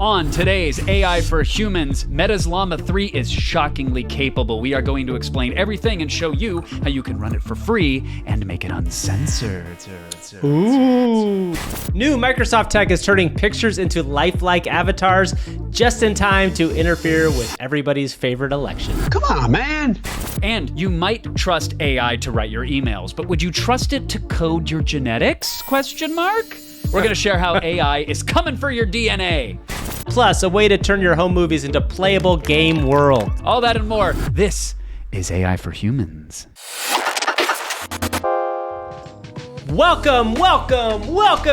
On today's AI for Humans, Meta's Llama 3 is shockingly capable. We are going to explain everything and show you how you can run it for free and make it uncensored. Ooh. New Microsoft tech is turning pictures into lifelike avatars just in time to interfere with everybody's favorite election. Come on, man. And you might trust AI to write your emails, but would you trust it to code your genetics? We're going to share how AI is coming for your DNA. Plus, a way to turn your home movies into playable game world. All that and more. This is AI for Humans. Welcome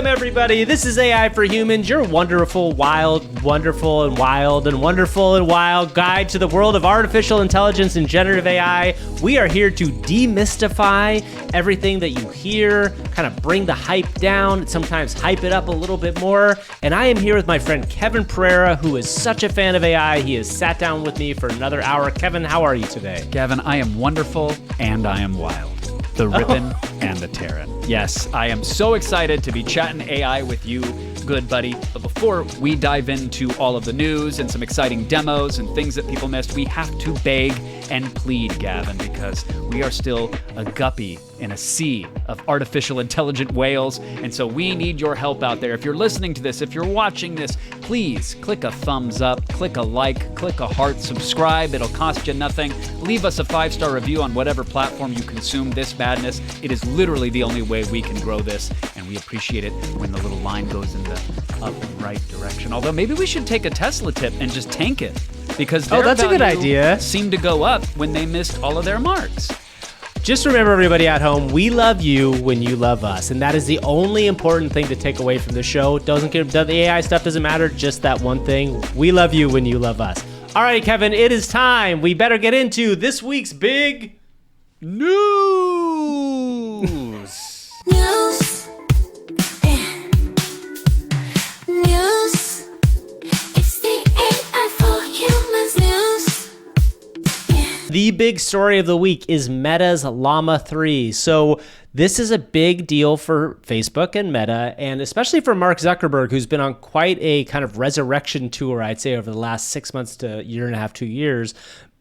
everybody. This is AI for Humans, your wonderful, wonderful and wild guide to the world of artificial intelligence and generative AI. We are here to demystify everything that you hear, kind of bring the hype down, sometimes hype it up a little bit more. And I am here with my friend Kevin Pereira, who is such a fan of AI. He has sat down with me for another hour. Kevin, how are you today? Gavin, I am wonderful and I am wild. The rippin' and the tearin'. Yes, I am so excited to be chatting AI with you, good buddy. But before we dive into all of the news and some exciting demos and things that people missed, we have to beg and plead, Gavin, because we are still a guppy in a sea of artificial intelligent whales. And so we need your help out there. If you're listening to this, if you're watching this, please click a thumbs up, click a like, click a heart, subscribe. It'll cost you nothing. Leave us a 5-star review on whatever platform you consume this madness. It is literally the only way we can grow this. And we appreciate it when the little line goes in the up and right direction. Although maybe we should take a Tesla tip and just tank it, because their that's a good value idea. Seemed to go up when they missed all of their marks. Just remember, everybody at home, we love you when you love us. And that is the only important thing to take away from the show. The AI stuff doesn't matter, just that one thing. We love you when you love us. All right, Kevin, it is time. We better get into this week's big news. News. It's the AI for Humans news. The big story of the week is Meta's Llama 3. So this is a big deal for Facebook and Meta, and especially for Mark Zuckerberg, who's been on quite a kind of resurrection tour, I'd say, over the last 6 months to a year and a half, 2 years.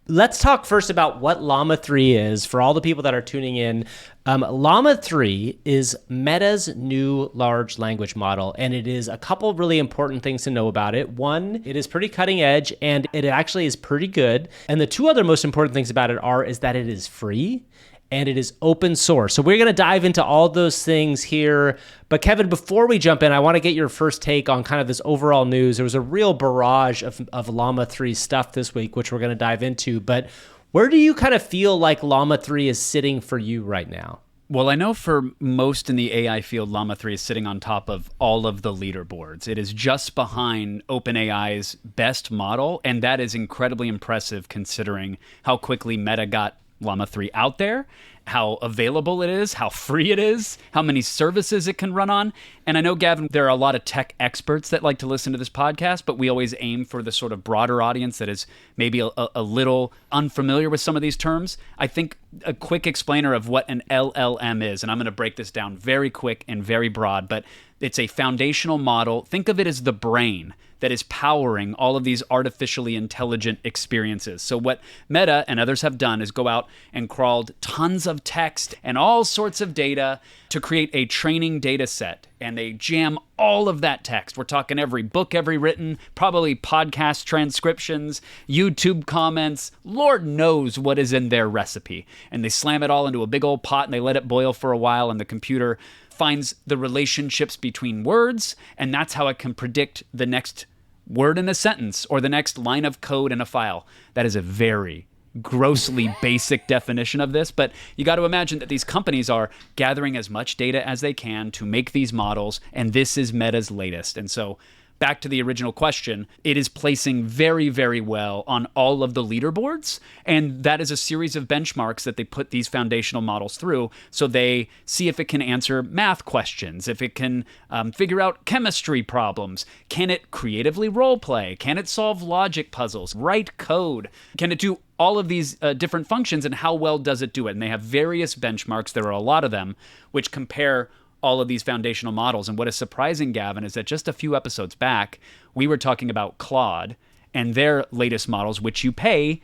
Let's talk first about what Llama 3 is for all the people that are tuning in. Llama 3 is Meta's new large language model, and it is a couple really important things to know about it. One, it is pretty cutting edge, and it actually is pretty good. And the two other most important things about it is that it is free and it is open source. So we're going to dive into all those things here. But Kevin, before we jump in, I want to get your first take on kind of this overall news. There was a real barrage of Llama 3 stuff this week, which we're going to dive into. But where do you kind of feel like Llama 3 is sitting for you right now? Well, I know for most in the AI field, Llama 3 is sitting on top of all of the leaderboards. It is just behind OpenAI's best model, and that is incredibly impressive considering how quickly Meta got Llama 3 out there, how available it is, how free it is, how many services it can run on. And I know, Gavin, there are a lot of tech experts that like to listen to this podcast, but we always aim for the sort of broader audience that is maybe a little unfamiliar with some of these terms. I think a quick explainer of what an LLM is, and I'm going to break this down very quick and very broad, but it's a foundational model. Think of it as the brain that is powering all of these artificially intelligent experiences. So what Meta and others have done is go out and crawled tons of text and all sorts of data to create a training data set. And they jam all of that text. We're talking every book ever written, probably podcast transcriptions, YouTube comments, Lord knows what is in their recipe. And they slam it all into a big old pot and they let it boil for a while, and the computer finds the relationships between words, and that's how it can predict the next word in a sentence or the next line of code in a file. That is a very grossly basic definition of this, but you got to imagine that these companies are gathering as much data as they can to make these models, and this is Meta's latest. And so back to the original question, it is placing very, very well on all of the leaderboards. And that is a series of benchmarks that they put these foundational models through. So they see if it can answer math questions, if it can figure out chemistry problems. Can it creatively role play? Can it solve logic puzzles, write code? Can it do all of these different functions, and how well does it do it? And they have various benchmarks. There are a lot of them which compare all of these foundational models. And what is surprising, Gavin, is that just a few episodes back, we were talking about Claude and their latest models, which you pay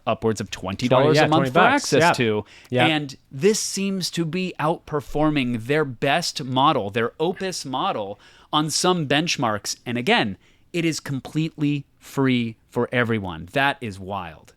upwards of $20 a month for access to. And this seems to be outperforming their best model, their Opus model, on some benchmarks. And again, it is completely free for everyone. That is wild.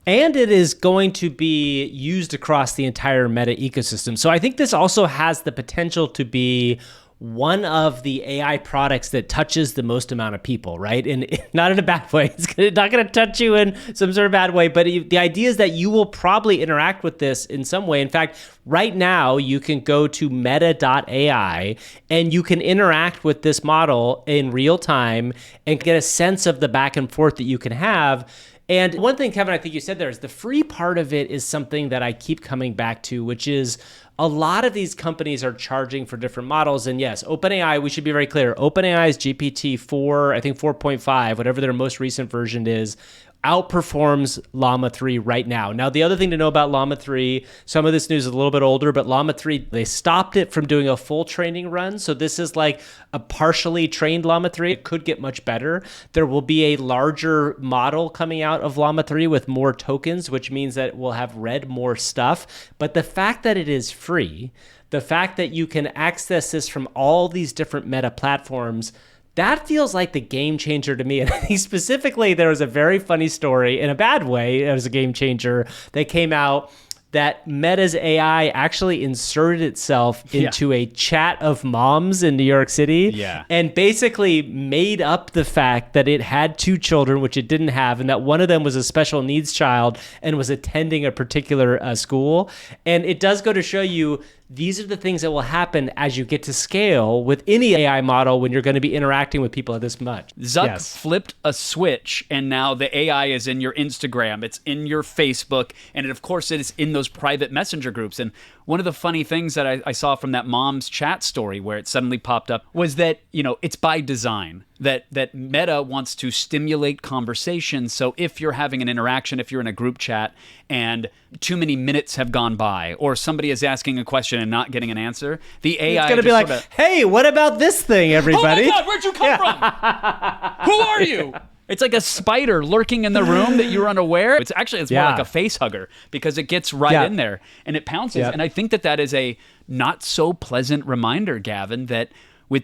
And it is going to be used across the entire Meta ecosystem. So I think this also has the potential to be one of the AI products that touches the most amount of people, right? And not in a bad way. It's not going to touch you in some sort of bad way, but the idea is that you will probably interact with this in some way. In fact, right now, you can go to meta.ai and you can interact with this model in real time and get a sense of the back and forth that you can have. And one thing, Kevin, I think you said there is the free part of it is something that I keep coming back to, which is a lot of these companies are charging for different models. And yes, OpenAI, we should be very clear, OpenAI's GPT-4, I think 4.5, whatever their most recent version is, outperforms Llama 3 right now. Now, the other thing to know about Llama 3, some of this news is a little bit older, but Llama 3, they stopped it from doing a full training run. So this is like a partially trained Llama 3. It could get much better. There will be a larger model coming out of Llama 3 with more tokens, which means that it will have read more stuff. But the fact that it is free, the fact that you can access this from all these different Meta platforms, that feels like the game changer to me. And I think specifically, there was a very funny story, in a bad way, it was a game changer, that came out that Meta's AI actually inserted itself into a chat of moms in New York City and basically made up the fact that it had two children, which it didn't have, and that one of them was a special needs child and was attending a particular school. And it does go to show you these are the things that will happen as you get to scale with any AI model when you're going to be interacting with people this much. Zuck flipped a switch, and now the AI is in your Instagram, it's in your Facebook, and of course it is in those private messenger groups. And one of the funny things that I saw from that mom's chat story where it suddenly popped up was that, you know, it's by design. That Meta wants to stimulate conversation. So if you're having an interaction, if you're in a group chat and too many minutes have gone by, or somebody is asking a question and not getting an answer, the AI is going to be like, hey, what about this thing, everybody? Oh my God, where'd you come from? Who are you? It's like a spider lurking in the room that you're unaware. It's more like a face hugger because it gets right in there and it pounces. And I think that is a not so pleasant reminder, Gavin, that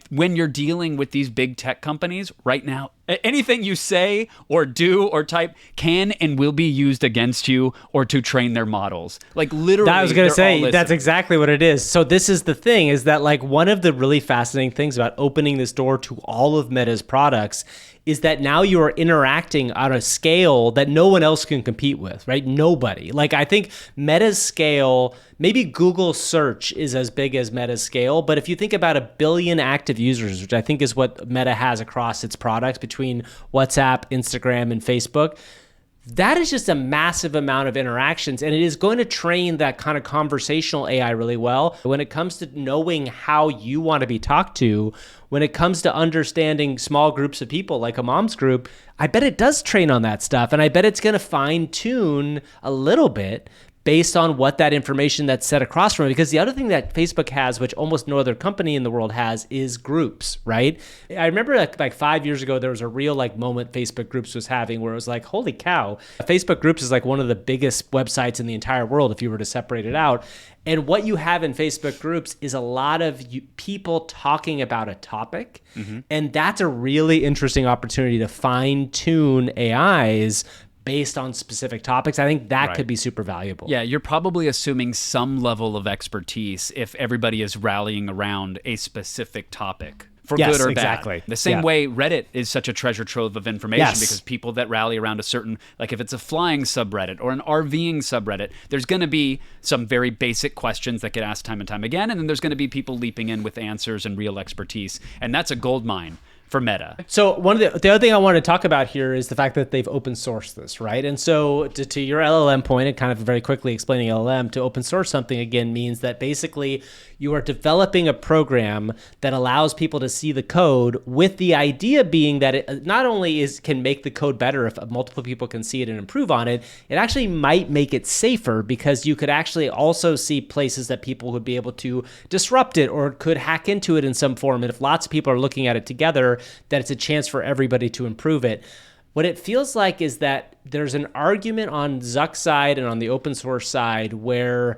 when you're dealing with these big tech companies right now, anything you say or do or type can and will be used against you or to train their models. Like literally, I was going to say, that's exactly what it is. So this is the thing, is that like one of the really fascinating things about opening this door to all of Meta's products is that now you are interacting on a scale that no one else can compete with, right? Nobody. Like I think Meta's scale, maybe Google search is as big as Meta's scale, but if you think about 1 billion active users, which I think is what Meta has across its products between WhatsApp, Instagram, and Facebook, that is just a massive amount of interactions, and it is going to train that kind of conversational AI really well. When it comes to knowing how you want to be talked to, when it comes to understanding small groups of people like a mom's group, I bet it does train on that stuff, and I bet it's going to fine tune a little bit based on what that information that's set across from it. Because the other thing that Facebook has, which almost no other company in the world has, is groups, right? I remember like 5 years ago, there was a real like moment Facebook groups was having where it was like, holy cow, Facebook groups is like one of the biggest websites in the entire world if you were to separate it out. And what you have in Facebook groups is a lot of people talking about a topic. And that's a really interesting opportunity to fine tune AIs based on specific topics. I think that could be super valuable. Yeah, you're probably assuming some level of expertise if everybody is rallying around a specific topic. For good or bad. Exactly. The same way Reddit is such a treasure trove of information because people that rally around a certain, like if it's a flying subreddit or an RVing subreddit, there's going to be some very basic questions that get asked time and time again, and then there's going to be people leaping in with answers and real expertise, and that's a gold mine for Meta. So one of the other thing I want to talk about here is the fact that they've open sourced this, right? And so to your LLM point, and kind of very quickly explaining LLM, to open source something again means that basically you are developing a program that allows people to see the code, with the idea being that it not only can make the code better if multiple people can see it and improve on it, it actually might make it safer, because you could actually also see places that people would be able to disrupt it or could hack into it in some form. And if lots of people are looking at it together, that it's a chance for everybody to improve it. What it feels like is that there's an argument on Zuck's side and on the open source side where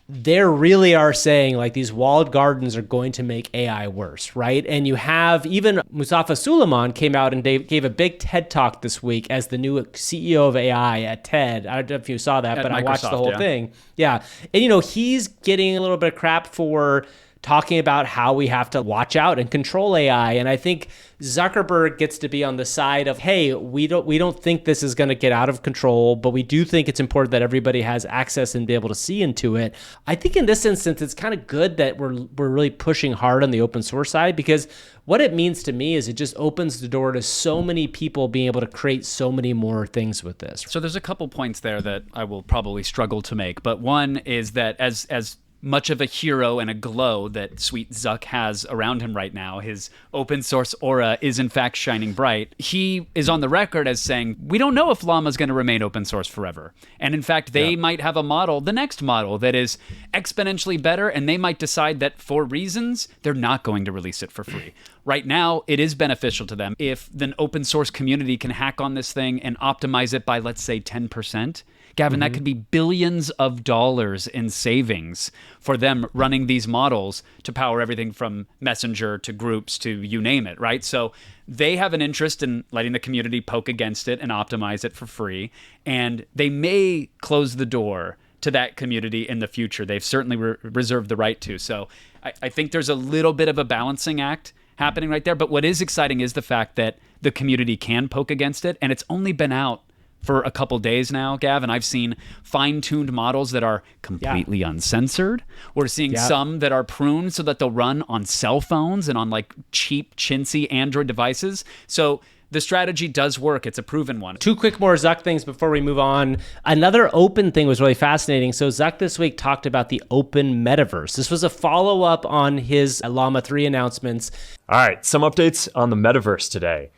they really are saying like these walled gardens are going to make AI worse, right? And you have even Mustafa Suleyman came out and gave a big TED talk this week as the new CEO of AI at TED. I don't know if you saw that, but I watched the whole thing. Yeah. And, he's getting a little bit of crap for talking about how we have to watch out and control AI. And I think Zuckerberg gets to be on the side of, hey, we don't think this is going to get out of control, but we do think it's important that everybody has access and be able to see into it. I think in this instance, it's kind of good that we're really pushing hard on the open source side, because what it means to me is it just opens the door to so many people being able to create so many more things with this. So there's a couple points there that I will probably struggle to make, but one is that as much of a hero and a glow that sweet Zuck has around him right now, his open source aura is in fact shining bright. He is on the record as saying, we don't know if Llama is going to remain open source forever. And in fact, they might have a model, the next model, that is exponentially better, and they might decide that for reasons, they're not going to release it for free. Right now, it is beneficial to them. If the open source community can hack on this thing and optimize it by, let's say, 10%, Gavin, that could be billions of dollars in savings for them running these models to power everything from Messenger to groups to you name it, right? So they have an interest in letting the community poke against it and optimize it for free. And they may close the door to that community in the future. They've certainly reserved the right to. So I think there's a little bit of a balancing act happening right there. But what is exciting is the fact that the community can poke against it. And it's only been out for a couple days now, Gav, and I've seen fine-tuned models that are completely uncensored. We're seeing some that are pruned so that they'll run on cell phones and on like cheap, chintzy Android devices. So the strategy does work. It's a proven one. Two quick more Zuck things before we move on. Another open thing was really fascinating. So Zuck this week talked about the open metaverse. This was a follow-up on his Llama 3 announcements. All right, some updates on the metaverse today.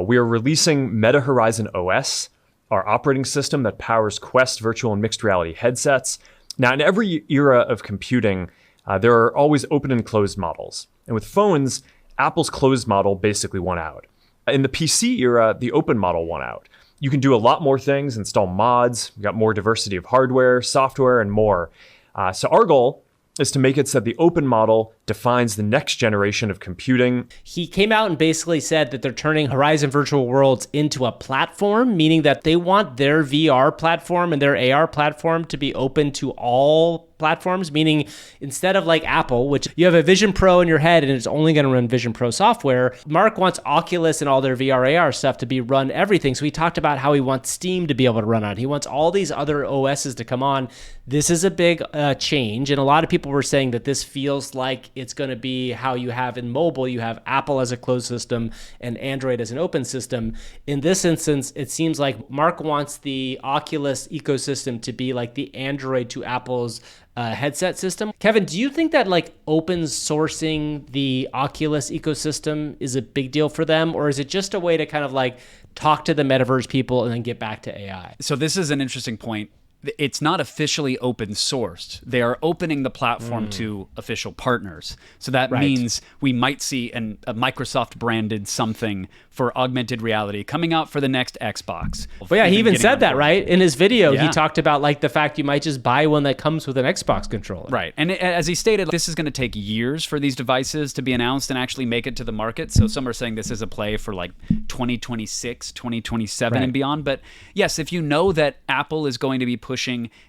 We are releasing Meta Horizon OS, our operating system that powers Quest virtual and mixed reality headsets. Now, in every era of computing, there are always open and closed models. And with phones, Apple's closed model basically won out. In the PC era, the open model won out. You can do a lot more things, install mods, you've got more diversity of hardware, software, and more. So our goal is to make it so that the open model defines the next generation of computing. He came out and basically said that they're turning Horizon Virtual Worlds into a platform, meaning that they want their VR platform and their AR platform to be open to all platforms, meaning instead of like Apple, which you have a Vision Pro in your head and it's only going to run Vision Pro software, Mark wants Oculus and all their VR AR stuff to be run everything. So he talked about how he wants Steam to be able to run on it. He wants all these other OSs to come on. This is a big change. And a lot of people were saying that this feels like it's going to be how you have in mobile. You have Apple as a closed system and Android as an open system. In this instance, it seems like Mark wants the Oculus ecosystem to be like the Android to Apple's headset system. Kevin, do you think that like open sourcing the Oculus ecosystem is a big deal for them, or is it just a way to kind of like talk to the metaverse people and then get back to AI? So this is an interesting point. It's not officially open sourced. They are opening the platform to official partners. So that means we might see a Microsoft branded something for augmented reality coming out for the next Xbox. Well, yeah, he even said that, right? In his video, he talked about like the fact you might just buy one that comes with an Xbox controller. Right. And as he stated, this is going to take years for these devices to be announced and actually make it to the market. So some are saying this is a play for like 2026, 2027 and beyond. But yes, if you know that Apple is going to be pushing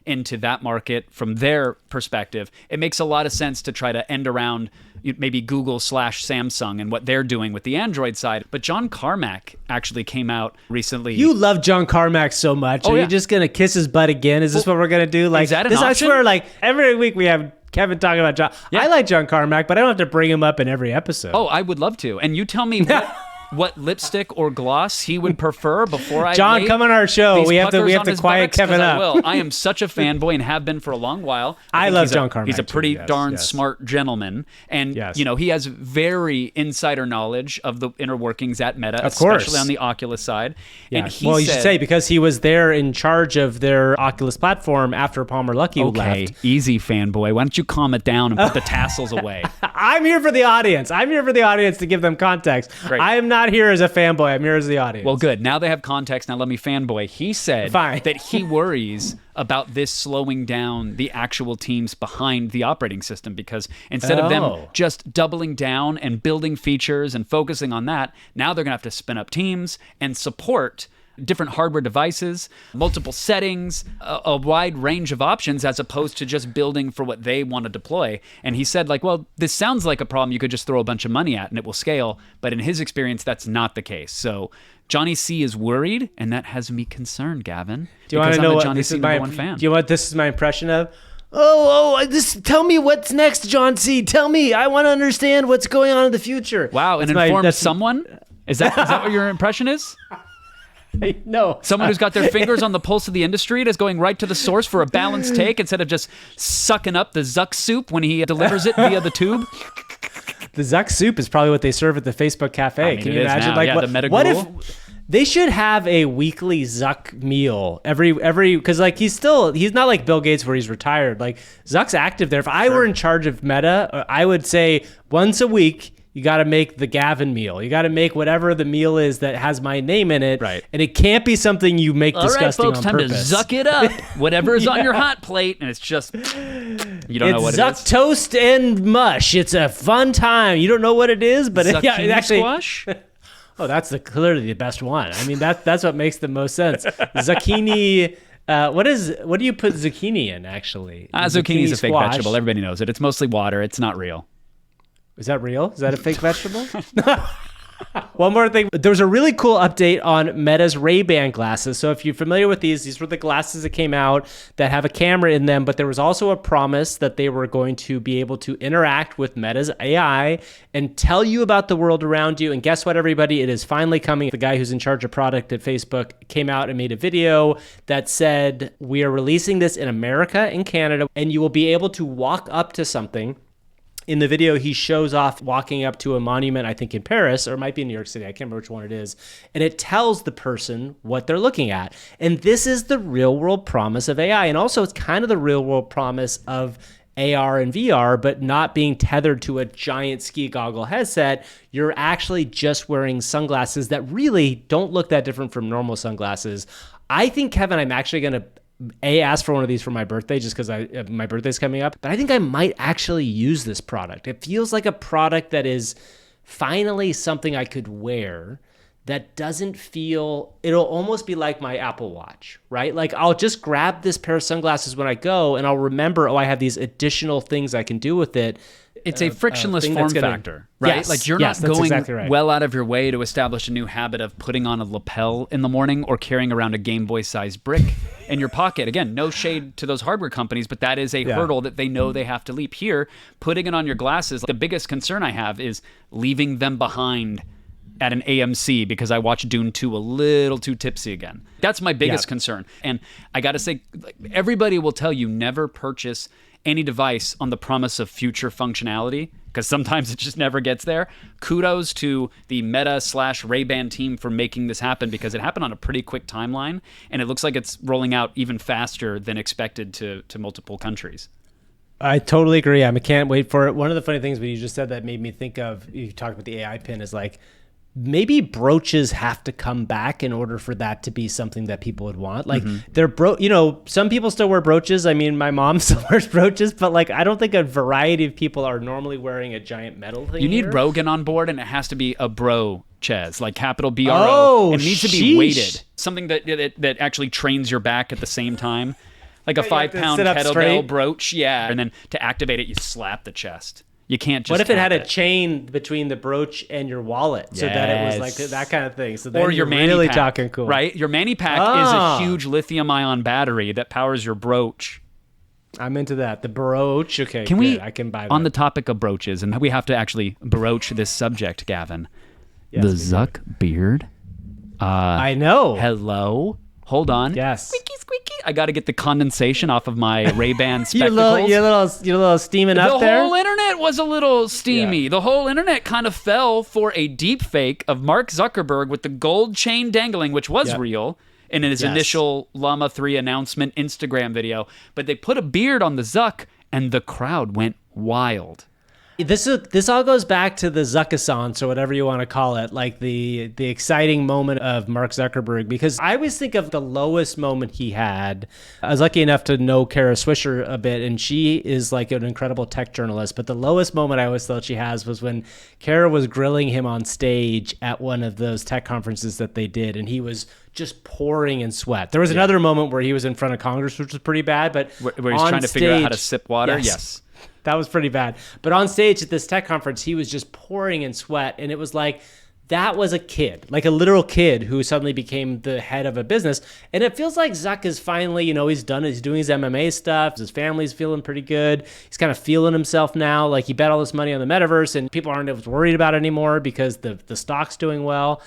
into that market from their perspective, it makes a lot of sense to try to end around maybe Google/Samsung and what they're doing with the Android side. But John Carmack actually came out recently. You love John Carmack so much. Are you just going to kiss his butt again? Is this what we're going to do? Like, is that an option? I swear, like every week we have Kevin talking about John. I like John Carmack, but I don't have to bring him up in every episode. Oh, I would love to. And you tell me what lipstick or gloss he would prefer before I John, lay come on our show. these We have puckers to on his quiet buttocks, Kevin 'cause up. I will. I am such a fanboy and have been for a long while. I think love he's John Carmack He's a too, pretty yes, darn yes. smart gentleman, and Yes. you know he has very insider knowledge of the inner workings at Meta, Of course. especially on the Oculus side. Yeah. And he Well, you said, should say because he was there in charge of their Oculus platform after Palmer Luckey "Okay, left. easy, fanboy. Why don't you calm it down and put the tassels away?" I'm here for the audience. I'm here for the audience to give them context. Great. I am not here as a fanboy. I'm here as the audience. Well, good. Now they have context. Now let me fanboy. He said Fine. that he worries about this slowing down the actual teams behind the operating system because instead of them Oh. just doubling down and building features and focusing on that, now they're going to have to spin up teams and support different hardware devices, multiple settings, a wide range of options as opposed to just building for what they want to deploy. And he said, like, well, this sounds like a problem you could just throw a bunch of money at and it will scale. But in his experience, that's not the case. So Johnny C is worried, and that has me concerned, Gavin. do you want to because know I'm a what Johnny this C is my number one fan. Do you know what this is my impression of? This. Tell me what's next, John C. Tell me. I want to understand what's going on in the future. Wow, an That's my- informed that's- someone? Is that what your impression is? No. Someone who's got their fingers on the pulse of the industry and is going right to the source for a balanced take instead of just sucking up the Zuck soup when he delivers it via the tube? The Zuck soup is probably what they serve at the Facebook cafe. I mean, Can it you is imagine? now. Like, Yeah, what, the meta what gruel. if they should have a weekly Zuck meal every because like he's not like Bill Gates where he's retired. Like Zuck's active there. If I were in charge of Meta, I would say once a week. You got to make the Gavin meal. You got to make whatever the meal is that has my name in it. Right. And it can't be something you make All right, disgusting folks, on time purpose. to Zuck it up. Whatever is on your hot plate, and it's just, you don't know what It's it Zuck is. toast and mush. It's a fun time. You don't know what it is, but it Zucchini actually. squash? Oh, that's clearly the best one. I mean, that's what makes the most sense. Zucchini. What do you put zucchini in? Actually, Zucchini is a fake squash. vegetable. Everybody knows it. It's mostly water. It's not real. Is that real? Is that a fake vegetable? One more thing. There was a really cool update on Meta's Rayban glasses. So if you're familiar with these were the glasses that came out that have a camera in them, but there was also a promise that they were going to be able to interact with Meta's AI and tell you about the world around you. And guess what, everybody? It is finally coming. The guy who's in charge of product at Facebook came out and made a video that said, we are releasing this in America and Canada, and you will be able to walk up to something. In the video, he shows off walking up to a monument, I think in Paris, or it might be in New York City. I can't remember which one it is. And it tells the person what they're looking at. And this is the real world promise of AI. And also, it's kind of the real world promise of AR and VR, but not being tethered to a giant ski goggle headset. You're actually just wearing sunglasses that really don't look that different from normal sunglasses. I think, Kevin, I'm actually going to ask for one of these for my birthday just because my birthday's coming up. But I think I might actually use this product. It feels like a product that is finally something I could wear that doesn't feel, it'll almost be like my Apple Watch, right? Like I'll just grab this pair of sunglasses when I go and I'll remember, I have these additional things I can do with it. It's a frictionless thing form that's gonna- factor, right? Yes, Like you're yes, not that's going exactly right. well out of your way to establish a new habit of putting on a lapel in the morning or carrying around a Game Boy sized brick in your pocket. Again, no shade to those hardware companies, but that is a hurdle that they know they have to leap. Here, putting it on your glasses, the biggest concern I have is leaving them behind at an AMC because I watched Dune 2 a little too tipsy again. That's my biggest concern. And I got to say, everybody will tell you never purchase any device on the promise of future functionality because sometimes it just never gets there. Kudos to the Meta/Rayban team for making this happen because it happened on a pretty quick timeline and it looks like it's rolling out even faster than expected to multiple countries. I totally agree. I can't wait for it. One of the funny things when you just said that made me think of, you talked about the AI pin, is like, maybe brooches have to come back in order for that to be something that people would want. Like they're some people still wear brooches. I mean, my mom still wears brooches, but like, I don't think a variety of people are normally wearing a giant metal thing. You need here. Rogan on board, and it has to be a bro Chez, like capital BRO. Oh, it needs to be sheesh. weighted. Something that actually trains your back at the same time. Like a You have to 5-pound sit up kettlebell straight. brooch. Yeah. And then to activate it, you slap the chest. You can't just What if it tap had a chain between the brooch and your wallet so that it was like Yes. that kind of thing? So then or your you're Manny really pack, talking cool. right? Your Manny pack Ah. is a huge lithium-ion battery that powers your brooch. I'm into that. The brooch. Okay, Can good. we, I can buy that. on the topic of brooches, and we have to actually broach this subject, Gavin. Yes, the we do. Zuck beard. I know. Hello. Hold on. Yes. Squeaky, squeaky. I got to get the condensation off of my Ray-Ban You're spectacles. a little steaming up The there. whole internet was a little steamy. Yeah. The whole internet kind of fell for a deep fake of Mark Zuckerberg with the gold chain dangling, which was Yep. real in his Yes. initial Llama 3 announcement Instagram video. But they put a beard on the Zuck, and the crowd went wild. This all goes back to the Zuckassance or whatever you want to call it, like the exciting moment of Mark Zuckerberg, because I always think of the lowest moment he had. I was lucky enough to know Kara Swisher a bit, and she is like an incredible tech journalist. But the lowest moment I always thought she has was when Kara was grilling him on stage at one of those tech conferences that they did, and he was just pouring in sweat. There was another moment where he was in front of Congress, which was pretty bad, but Where he's on trying to figure out how to stage- sip water. Yes. Yes. That was pretty bad. But on stage at this tech conference, he was just pouring in sweat. And it was like, that was a kid, like a literal kid who suddenly became the head of a business. And it feels like Zuck is finally, he's doing his MMA stuff. His family's feeling pretty good. He's kind of feeling himself now. Like he bet all this money on the metaverse and people aren't as worried about it anymore because the stock's doing well.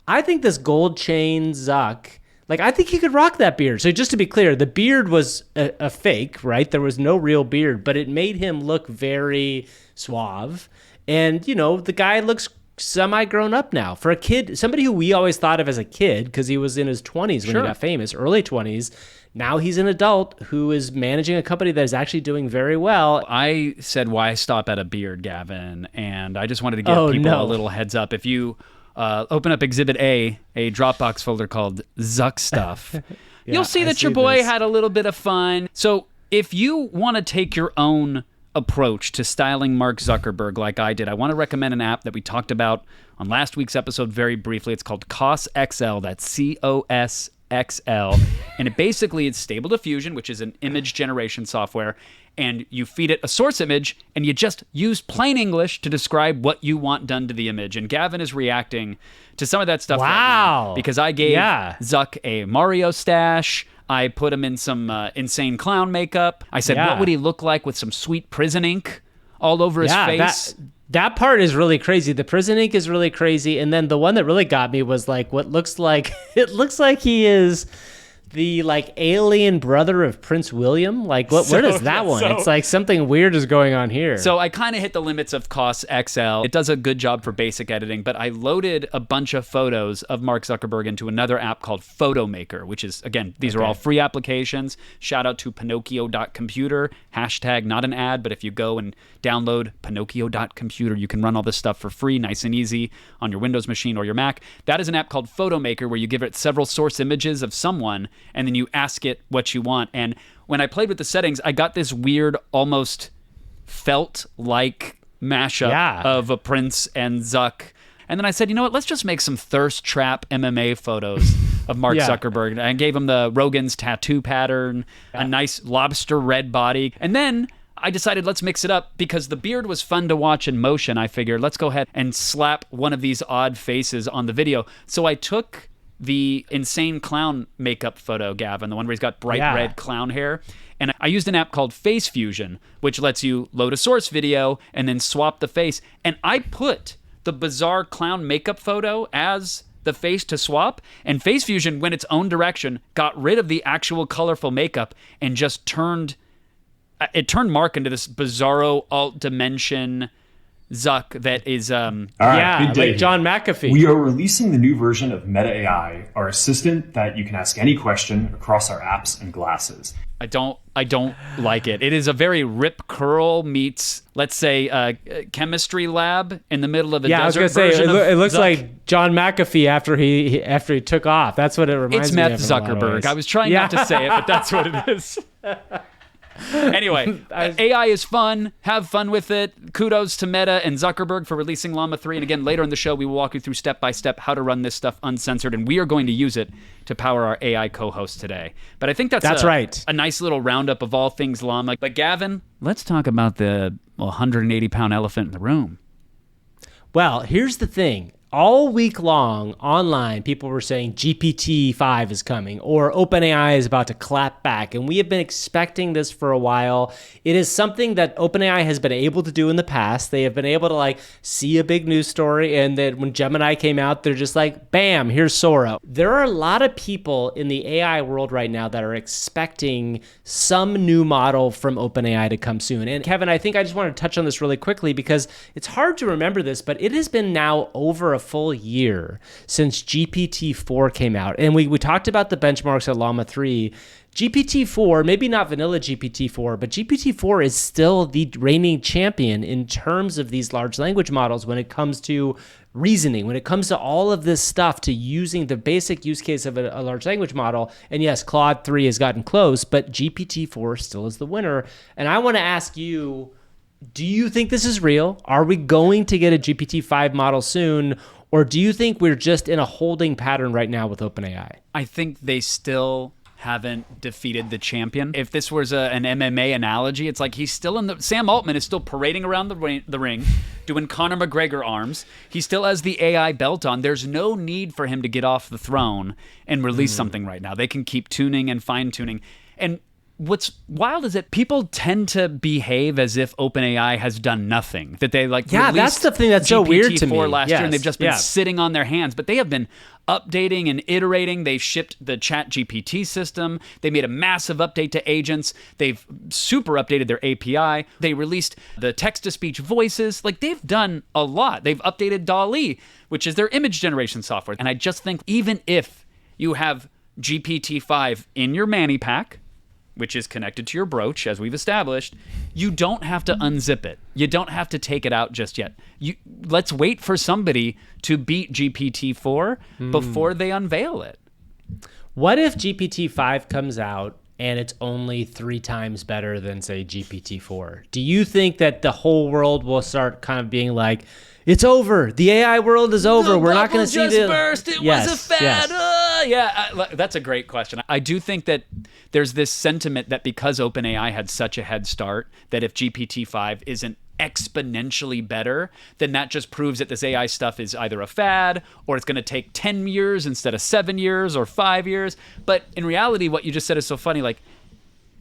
I think this gold chain Zuck, like, I think he could rock that beard. So just to be clear, the beard was a fake, right? There was no real beard, but it made him look very suave. And, the guy looks semi-grown up now. For a kid, somebody who we always thought of as a kid, because he was in his 20s when he got famous, early 20s. Now he's an adult who is managing a company that is actually doing very well. I said, why stop at a beard, Gavin? And I just wanted to give people a little heads up. If you open up Exhibit A Dropbox folder called Zuck Stuff, you'll see that your boy had a little bit of fun. So if you want to take your own approach to styling Mark Zuckerberg like I did, I want to recommend an app that we talked about on last week's episode very briefly. It's called COSXL. That's COSXL. And it's Stable Diffusion, which is an image generation software. And you feed it a source image, and you just use plain English to describe what you want done to the image. And Gavin is reacting to some of that stuff right now because I gave Zuck a Mario stash. I put him in some insane clown makeup. I said, what would he look like with some sweet prison ink all over his face? That part is really crazy. The prison ink is really crazy. And then the one that really got me was like what looks like, it looks like he is the alien brother of Prince William. Where does that one? It's like something weird is going on here. So I kind of hit the limits of COS XL. It does a good job for basic editing, but I loaded a bunch of photos of Mark Zuckerberg into another app called Photo Maker, which is, again, these are all free applications. Shout out to Pinocchio.computer. Hashtag not an ad, but if you go and download Pinocchio.computer, you can run all this stuff for free, nice and easy on your Windows machine or your Mac. That is an app called Photo Maker where you give it several source images of someone and then you ask it what you want. And when I played with the settings, I got this weird, almost felt-like mashup of a Prince and Zuck. And then I said, you know what, let's just make some thirst trap MMA photos of Mark Zuckerberg. I gave him the Rogan's tattoo pattern, a nice lobster red body. And then I decided let's mix it up because the beard was fun to watch in motion. I figured let's go ahead and slap one of these odd faces on the video. So I took the insane clown makeup photo, Gavin, the one where he's got bright red clown hair. And I used an app called Face Fusion, which lets you load a source video and then swap the face. And I put the bizarre clown makeup photo as the face to swap. And Face Fusion went its own direction, got rid of the actual colorful makeup, and just turned Mark into this bizarro alt dimension Zuck that is All right, big day like John McAfee. We are releasing the new version of Meta AI, our assistant that you can ask any question across our apps and glasses. I don't like it. It is a very Rip Curl meets, let's say, chemistry lab in the middle of a desert. I was gonna say version of it looks Zuck. like John McAfee after he took off. That's what it reminds It's me of. Meth in a lot of Zuckerberg. ways. I was trying not to say it, but that's what it is. Anyway, AI is fun. Have fun with it. Kudos to Meta and Zuckerberg for releasing Llama 3. And again, later in the show, we will walk you through step by step how to run this stuff uncensored. And we are going to use it to power our AI co-host today. But I think that's right. A nice little roundup of all things Llama. But Gavin, let's talk about the 180-pound elephant in the room. Well, here's the thing. all week long online, people were saying GPT-5 is coming or OpenAI is about to clap back. And we have been expecting this for a while. It is something that OpenAI has been able to do in the past. They have been able to like see a big news story. And then when Gemini came out, they're just like, bam, here's Sora. There are a lot of people in the AI world right now that are expecting some new model from OpenAI to come soon. And Kevin, I think I just want to touch on this really quickly because it's hard to remember this, but it has been now over a full year since GPT-4 came out. And we talked about the benchmarks at Llama 3. GPT-4, maybe not vanilla GPT-4, but GPT-4 is still the reigning champion in terms of these large language models when it comes to reasoning, when it comes to all of this stuff, to using the basic use case of a large language model. And yes, Claude 3 has gotten close, but GPT-4 still is the winner. And I want to ask you, do you think this is real? Are we going to get a GPT-5 model soon? Or do you think we're just in a holding pattern right now with OpenAI? I think they still haven't defeated the champion. If this was an MMA analogy, it's like he's still in the... Sam Altman is still parading around the ring, doing Conor McGregor arms. He still has the AI belt on. There's no need for him to get off the throne and release something right now. They can keep tuning and fine-tuning. And what's wild is that people tend to behave as if OpenAI has done nothing. That they that's the thing that's so weird to me. GPT-4 last year, and they've just been sitting on their hands. But they have been updating and iterating. They shipped the ChatGPT system. They made a massive update to agents. They've super updated their API. They released the text-to-speech voices. Like, they've done a lot. They've updated DALL-E, which is their image generation software. And I just think even if you have GPT-5 in your Manny pack, which is connected to your brooch, as we've established, you don't have to unzip it. You don't have to take it out just yet. Let's wait for somebody to beat GPT-4 before they unveil it. What if GPT-5 comes out and it's only 3 times better than, say, GPT-4? Do you think that the whole world will start kind of being like, it's over. The AI world is over. We're not going to see just burst. It was a fad. Yes. That's a great question. I do think that there's this sentiment that because OpenAI had such a head start, that if GPT-5 isn't exponentially better, then that just proves that this AI stuff is either a fad or it's going to take 10 years instead of 7 years or 5 years. But in reality, what you just said is so funny. Like,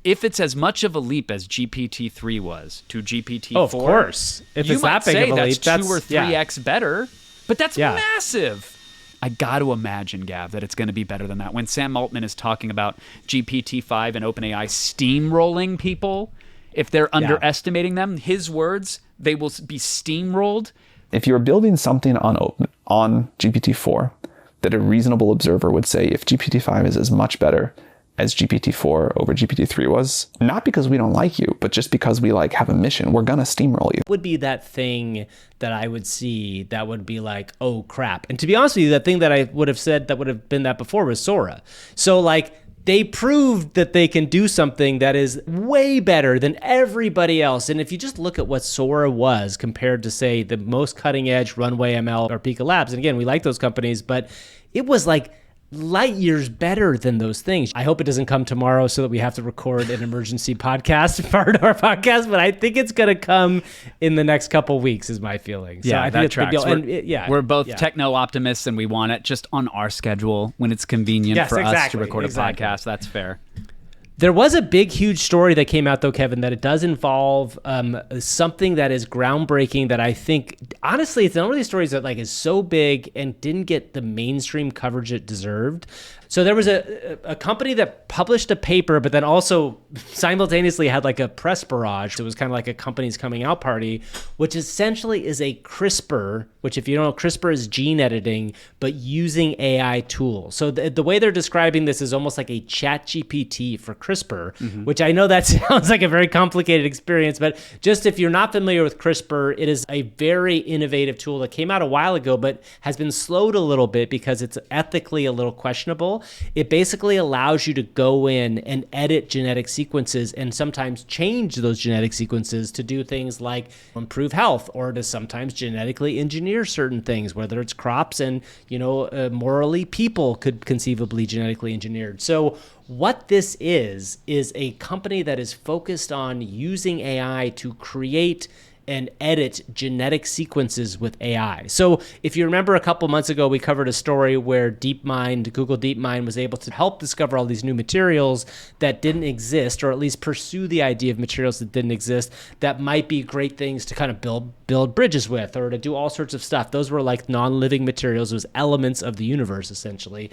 if it's as much of a leap as GPT-3 was to GPT-4, of course. If you it's might that big say of a leap, that's 2 or 3x better, but that's Yeah. massive. I got to imagine, Gav, that it's going to be better than that. When Sam Altman is talking about GPT-5 and OpenAI steamrolling people, if they're underestimating them, his words, they will be steamrolled. If you're building something on GPT-4 that a reasonable observer would say, if GPT-5 is as much better as GPT-4 over GPT-3 was, not because we don't like you, but just because we have a mission, we're gonna steamroll you. Would be that thing that I would see that would be like, oh crap. And to be honest with you, that thing that I would have said that would have been that before was Sora. So they proved that they can do something that is way better than everybody else. And if you just look at what Sora was compared to, say, the most cutting edge Runway ML or Pika Labs, and again, we like those companies, but it was light years better than those things. I hope it doesn't come tomorrow so that we have to record an emergency podcast, part of our podcast, but I think it's going to come in the next couple weeks is my feeling. So I think it's a big deal. We're both techno optimists and we want it just on our schedule when it's convenient for us to record a podcast. That's fair. There was a big, huge story that came out, though, Kevin, that it does involve something that is groundbreaking that I think, honestly, it's one of these stories that is so big and didn't get the mainstream coverage it deserved. So there was a company that published a paper, but then also simultaneously had a press barrage. It was kind of like a company's coming out party, which essentially is a CRISPR, which if you don't know, CRISPR is gene editing, but using AI tools. So the way they're describing this is almost like a ChatGPT for CRISPR, which I know that sounds like a very complicated experience, but just if you're not familiar with CRISPR, it is a very innovative tool that came out a while ago, but has been slowed a little bit because it's ethically a little questionable. It basically allows you to go in and edit genetic sequences and sometimes change those genetic sequences to do things like improve health or to sometimes genetically engineer certain things, whether it's crops and, morally people could conceivably genetically engineered. So what this is a company that is focused on using AI to create and edit genetic sequences with AI. So if you remember a couple months ago, we covered a story where DeepMind, Google DeepMind, was able to help discover all these new materials that didn't exist, or at least pursue the idea of materials that didn't exist that might be great things to kind of build bridges with, or to do all sorts of stuff. Those were like non-living materials. It was elements of the universe, essentially.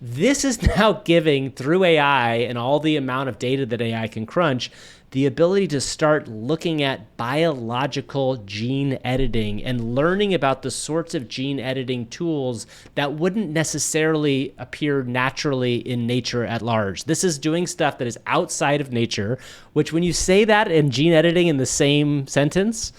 This is now giving, through AI and all the amount of data that AI can crunch, the ability to start looking at biological gene editing and learning about the sorts of gene editing tools that wouldn't necessarily appear naturally in nature at large. This is doing stuff that is outside of nature, which when you say that and gene editing in the same sentence,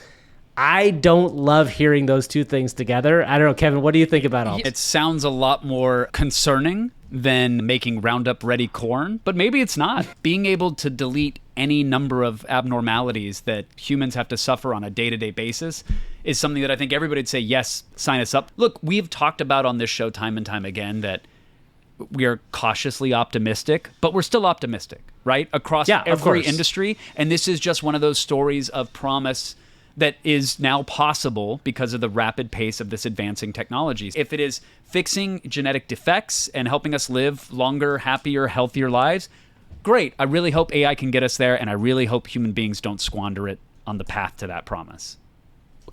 I don't love hearing those two things together. I don't know, Kevin, what do you think about all this? It sounds a lot more concerning than making Roundup Ready corn, but maybe it's not. Being able to delete any number of abnormalities that humans have to suffer on a day-to-day basis is something that I think everybody would say, yes, sign us up. Look, we've talked about on this show time and time again that we are cautiously optimistic, but we're still optimistic, right? Across every industry. And this is just one of those stories of promise that is now possible because of the rapid pace of this advancing technology. If it is fixing genetic defects and helping us live longer, happier, healthier lives, great. I really hope AI can get us there, and I really hope human beings don't squander it on the path to that promise.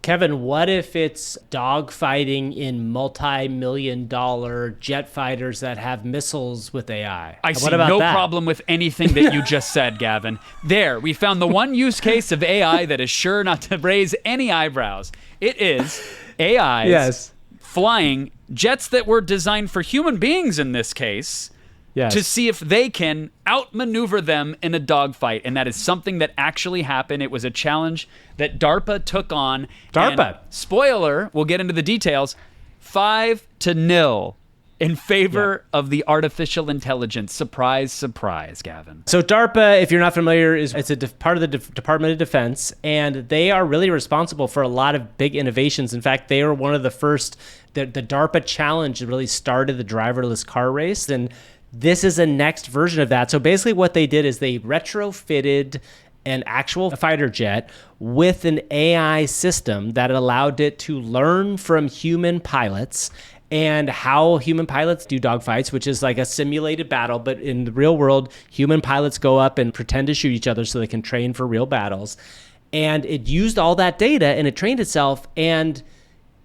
Kevin, what if it's dogfighting in multi-million-dollar jet fighters that have missiles with AI? I see no problem with anything that you just said, Gavin. There, we found the one use case of AI that is sure not to raise any eyebrows. It is AIs flying jets that were designed for human beings in this case, to see if they can outmaneuver them in a dogfight. And that is something that actually happened. It was a challenge that DARPA took on. And, spoiler, we'll get into the details, 5-0 in favor of the artificial intelligence. Surprise, surprise, Gavin. So DARPA, if you're not familiar, it's a part of the Department of Defense, and they are really responsible for a lot of big innovations. In fact, they were one of the first, the DARPA challenge really started the driverless car race, and this is a next version of that. So basically what they did is they retrofitted an actual fighter jet with an AI system that allowed it to learn from human pilots and how human pilots do dogfights, which is like a simulated battle. But in the real world, human pilots go up and pretend to shoot each other so they can train for real battles. And it used all that data and it trained itself, and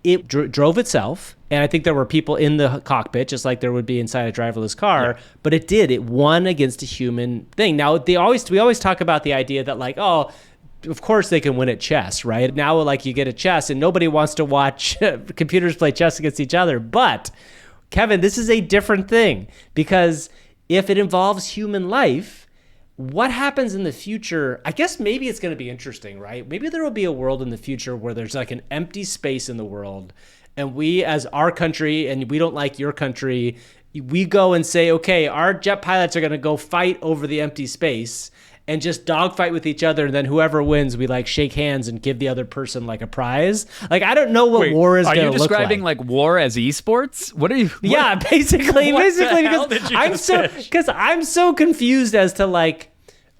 it drove itself. And I think there were people in the cockpit, just like there would be inside a driverless car. Yeah. But it did. It won against a human thing. Now, we always talk about the idea that, like, oh, of course they can win at chess, right? Now, like, you get a chess, and nobody wants to watch computers play chess against each other. But, Kevin, this is a different thing. Because if it involves human life, what happens in the future? I guess maybe it's going to be interesting, right? Maybe there will be a world in the future where there's like an empty space in the world, and we, as our country, and we don't like your country, we go and say, okay, our jet pilots are going to go fight over the empty space and just dogfight with each other, and then whoever wins, we like shake hands and give the other person like a prize. Like, I don't know what war is going to look like. Are you describing like war as esports? What are you? Yeah, basically, because I'm so confused as to like.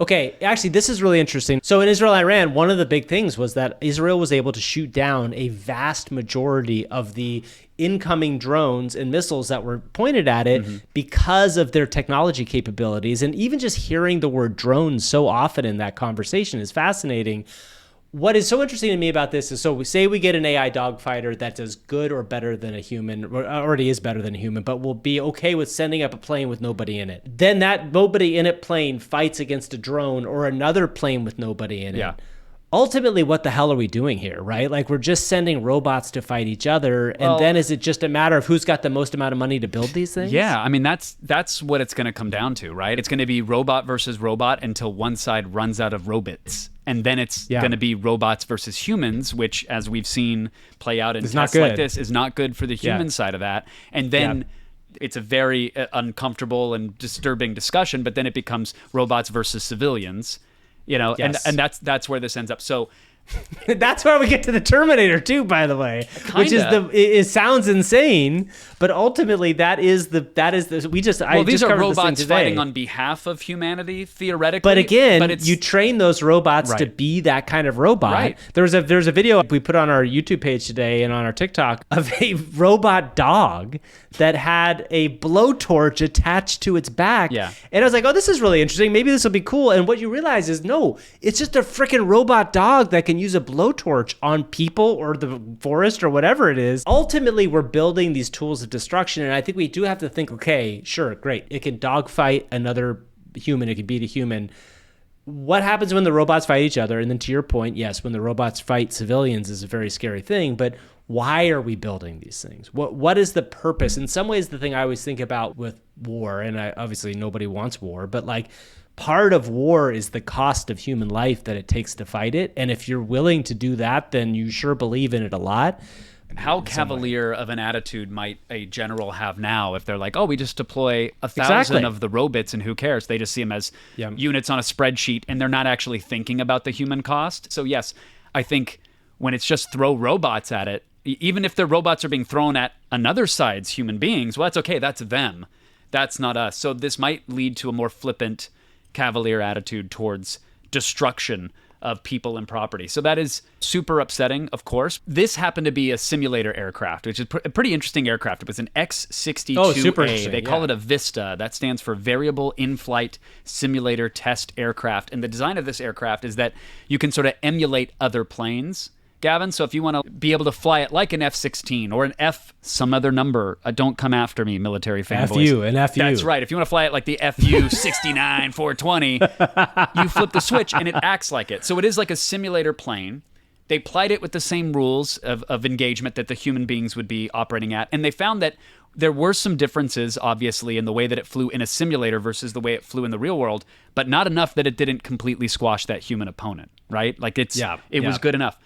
Okay, actually, this is really interesting. So in Israel and Iran, one of the big things was that Israel was able to shoot down a vast majority of the incoming drones and missiles that were pointed at it because of their technology capabilities. And even just hearing the word drones so often in that conversation is fascinating. What is so interesting to me about this is, so we say we get an AI dogfighter that's as good or better than a human, or already is better than a human, but will be okay with sending up a plane with nobody in it. Then that nobody in it plane fights against a drone or another plane with nobody in it. Ultimately, what the hell are we doing here, right? Like, we're just sending robots to fight each other, and then is it just a matter of who's got the most amount of money to build these things? Yeah, I mean, that's what it's going to come down to, right? It's going to be robot versus robot until one side runs out of robots. And then it's going to be robots versus humans, which, as we've seen play out in tests like this, is not good for the human side of that. And then it's a very uncomfortable and disturbing discussion, but then it becomes robots versus civilians, you know, and that's where this ends up. So that's where we get to the Terminator too, by the way, which is it sounds insane, But ultimately, that is the these are robots fighting on behalf of humanity, theoretically. But again, you train those robots to be that kind of robot. Right. There's a video we put on our YouTube page today and on our TikTok of a robot dog that had a blowtorch attached to its back. Yeah. And I was like, oh, this is really interesting. Maybe this will be cool. And what you realize is, no, it's just a freaking robot dog that can use a blowtorch on people or the forest or whatever it is. Ultimately, we're building these tools of destruction. And I think we do have to think, okay, sure, great. It can dogfight another human. It can beat a human. What happens when the robots fight each other? And then to your point, yes, when the robots fight civilians is a very scary thing. But why are we building these things? What is the purpose? In some ways, the thing I always think about with war, and obviously nobody wants war, but like part of war is the cost of human life that it takes to fight it. And if you're willing to do that, then you sure believe in it a lot. How cavalier of an attitude might a general have now if they're like, oh, we just deploy 1,000 of the robots and who cares? They just see them as units on a spreadsheet and they're not actually thinking about the human cost. So yes, I think when it's just throw robots at it, even if their robots are being thrown at another side's human beings, well, that's okay. That's them. That's not us. So this might lead to a more flippant, cavalier attitude towards destruction of people and property. So that is super upsetting, of course. This happened to be a simulator aircraft, which is a pretty interesting aircraft. It was an X-62A. Oh, super interesting. They call it a VISTA. That stands for Variable In-Flight Simulator Test Aircraft. And the design of this aircraft is that you can sort of emulate other planes, Gavin. So if you want to be able to fly it like an F-16 or an F some other number, don't come after me, military fanboys. An FU. That's right. If you want to fly it like the FU-69 420, you flip the switch and it acts like it. So it is like a simulator plane. They plied it with the same rules of engagement that the human beings would be operating at. And they found that there were some differences, obviously, in the way that it flew in a simulator versus the way it flew in the real world, but not enough that it didn't completely squash that human opponent, right? Like it was good enough.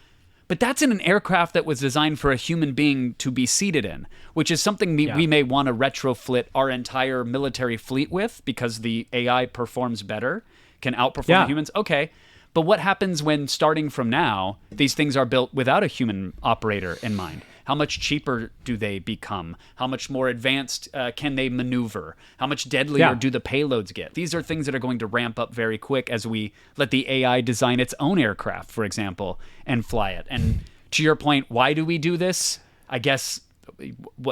But that's in an aircraft that was designed for a human being to be seated in, which is something we may want to retrofit our entire military fleet with because the AI performs better, can outperform the humans. Okay. But what happens when, starting from now, these things are built without a human operator in mind? How much cheaper do they become? How much more advanced can they maneuver? How much deadlier do the payloads get? These are things that are going to ramp up very quick as we let the AI design its own aircraft, for example, and fly it. And to your point, why do we do this? I guess,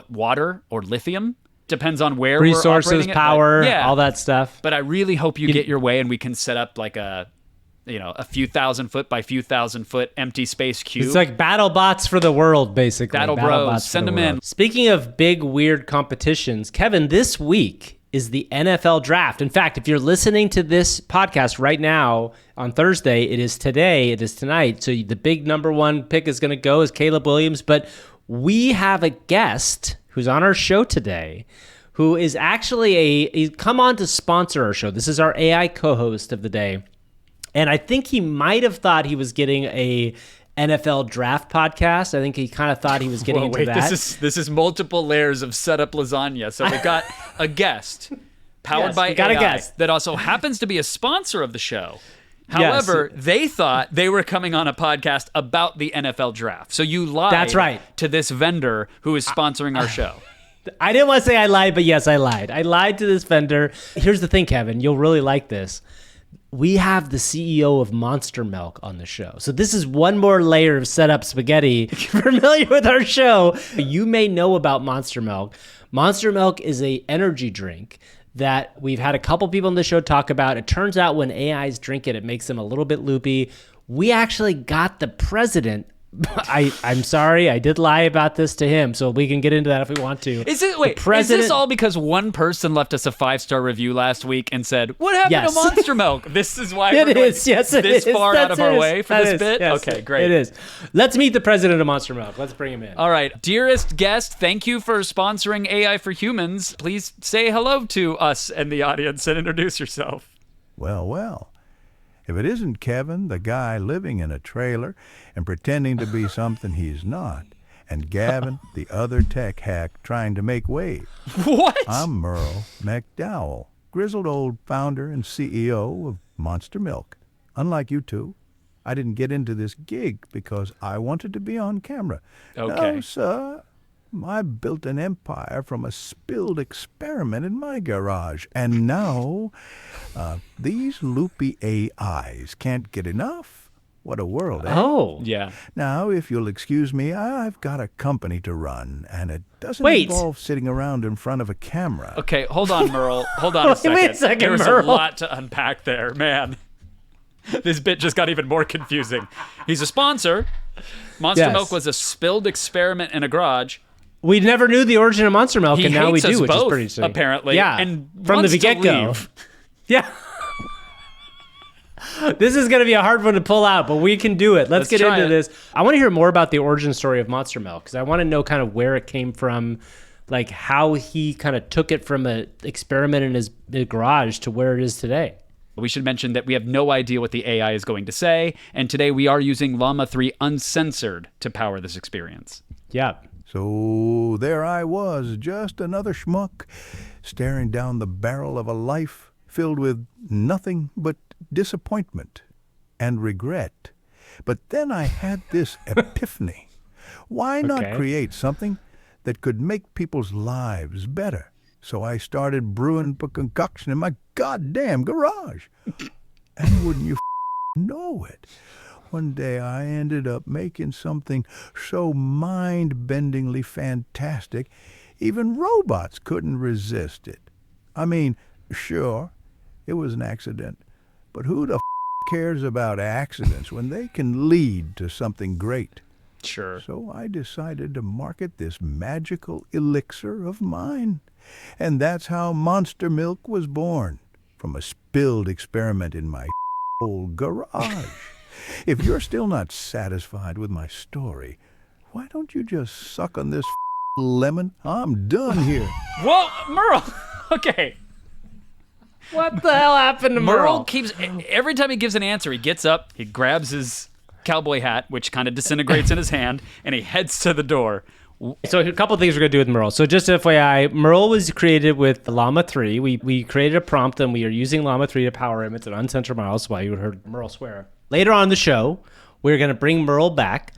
water or lithium? Depends on where resources, we're operating it, power, all that stuff. But I really hope you get your way and we can set up like a few 1,000-foot by few 1,000-foot empty space cube. It's like battle bots for the world, basically. Battle bros, send them in. Speaking of big, weird competitions, Kevin, this week is the NFL Draft. In fact, if you're listening to this podcast right now on Thursday, it is today, it is tonight. So the big number one pick is going to go is Caleb Williams. But we have a guest who's on our show today who is actually he's come on to sponsor our show. This is our AI co-host of the day. And I think he might have thought he was getting a NFL draft podcast. I think he kind of thought he was getting into that. This is multiple layers of setup lasagna. So we got a guest powered by AI a guest that also happens to be a sponsor of the show. However, they thought they were coming on a podcast about the NFL draft. So you lied to this vendor who is sponsoring our show. I didn't want to say I lied, but yes, I lied. I lied to this vendor. Here's the thing, Kevin. You'll really like this. We have the CEO of Monster Milk on the show. So this is one more layer of setup spaghetti. If you're familiar with our show, you may know about Monster Milk. Monster Milk is an energy drink that we've had a couple people on the show talk about. It turns out when AIs drink it, it makes them a little bit loopy. We actually got the president. I'm sorry, I did lie about this to him, so we can get into that if we want to. Is this all because one person left us a 5-star review last week and said, what happened to Monster Milk? This is why we're this far out of our way for this bit? Yes, okay, great. It is. Let's meet the president of Monster Milk. Let's bring him in. All right. Dearest guest, thank you for sponsoring AI for Humans. Please say hello to us and the audience and introduce yourself. Well. If it isn't Kevin, the guy living in a trailer and pretending to be something he's not, and Gavin, the other tech hack trying to make waves. What? I'm Merle McDowell, grizzled old founder and CEO of Monster Milk. Unlike you two, I didn't get into this gig because I wanted to be on camera. Okay. No, sir. I built an empire from a spilled experiment in my garage. And now, these loopy AIs can't get enough. What a world, eh? Oh. Yeah. Now, if you'll excuse me, I've got a company to run, and it doesn't Wait. involve sitting around in front of a camera. Okay, hold on, Merle. Hold on a second. Wait a second, There's a Merle. lot to unpack there, man. This bit just got even more confusing. He's a sponsor. Monster Yes. Milk was a spilled experiment in a garage. We never knew the origin of Monster Milk, He and now we hates do, us which is both, pretty interesting. apparently, Yeah, and from wants the to get-go. leave. Yeah. This is going to be a hard one to pull out, but we can do it. Let's get try into it. this. I want to hear more about the origin story of Monster Milk, because I want to know kind of where it came from, like how he kind of took it from an experiment in his garage to where it is today. We should mention that we have no idea what the AI is going to say, and today we are using Llama 3 Uncensored to power this experience. Yeah. So there I was, just another schmuck, staring down the barrel of a life filled with nothing but disappointment and regret. But then I had this epiphany. Why not Okay. create something that could make people's lives better? So I started brewing a concoction in my goddamn garage. And wouldn't you know it? One day I ended up making something so mind-bendingly fantastic, even robots couldn't resist it. I mean, sure, it was an accident, but who the cares about accidents when they can lead to something great? Sure. So I decided to market this magical elixir of mine. And that's how Monster Milk was born, from a spilled experiment in my old garage. If you're still not satisfied with my story, why don't you just suck on this lemon? I'm done here. Whoa, Merle! Okay. What the hell happened to Merle keeps, every time he gives an answer, he gets up, he grabs his cowboy hat, which kind of disintegrates in his hand, and he heads to the door. So a couple of things we're going to do with Merle. So just FYI, Merle was created with Llama 3. We created a prompt, and we are using Llama 3 to power him. It's an uncensored model, that's why you heard Merle swear. Later on in the show, we're going to bring Merle back.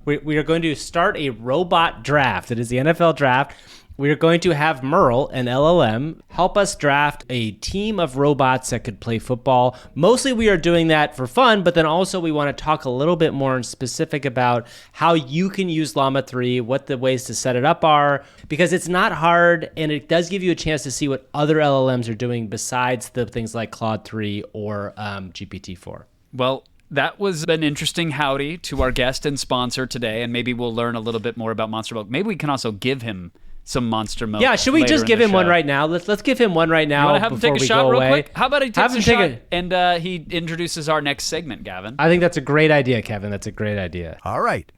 We are going to start a robot draft. It is the NFL draft. We are going to have Merle, an LLM, help us draft a team of robots that could play football. Mostly we are doing that for fun, but then also we want to talk a little bit more in specific about how you can use Llama 3, what the ways to set it up are, because it's not hard, and it does give you a chance to see what other LLMs are doing besides the things like Claude 3 or GPT-4. Well, that was an interesting howdy to our guest and sponsor today, and maybe we'll learn a little bit more about Monster Milk. Maybe we can also give him some Monster Milk. Yeah, should we later just in give the him one show. right now? Let's give him one right You now want to have him before take a we shot go real away. quick? How about he Have takes a him shot take and he introduces our next segment, Gavin? I think that's a great idea, Kevin. That's a great idea. All right.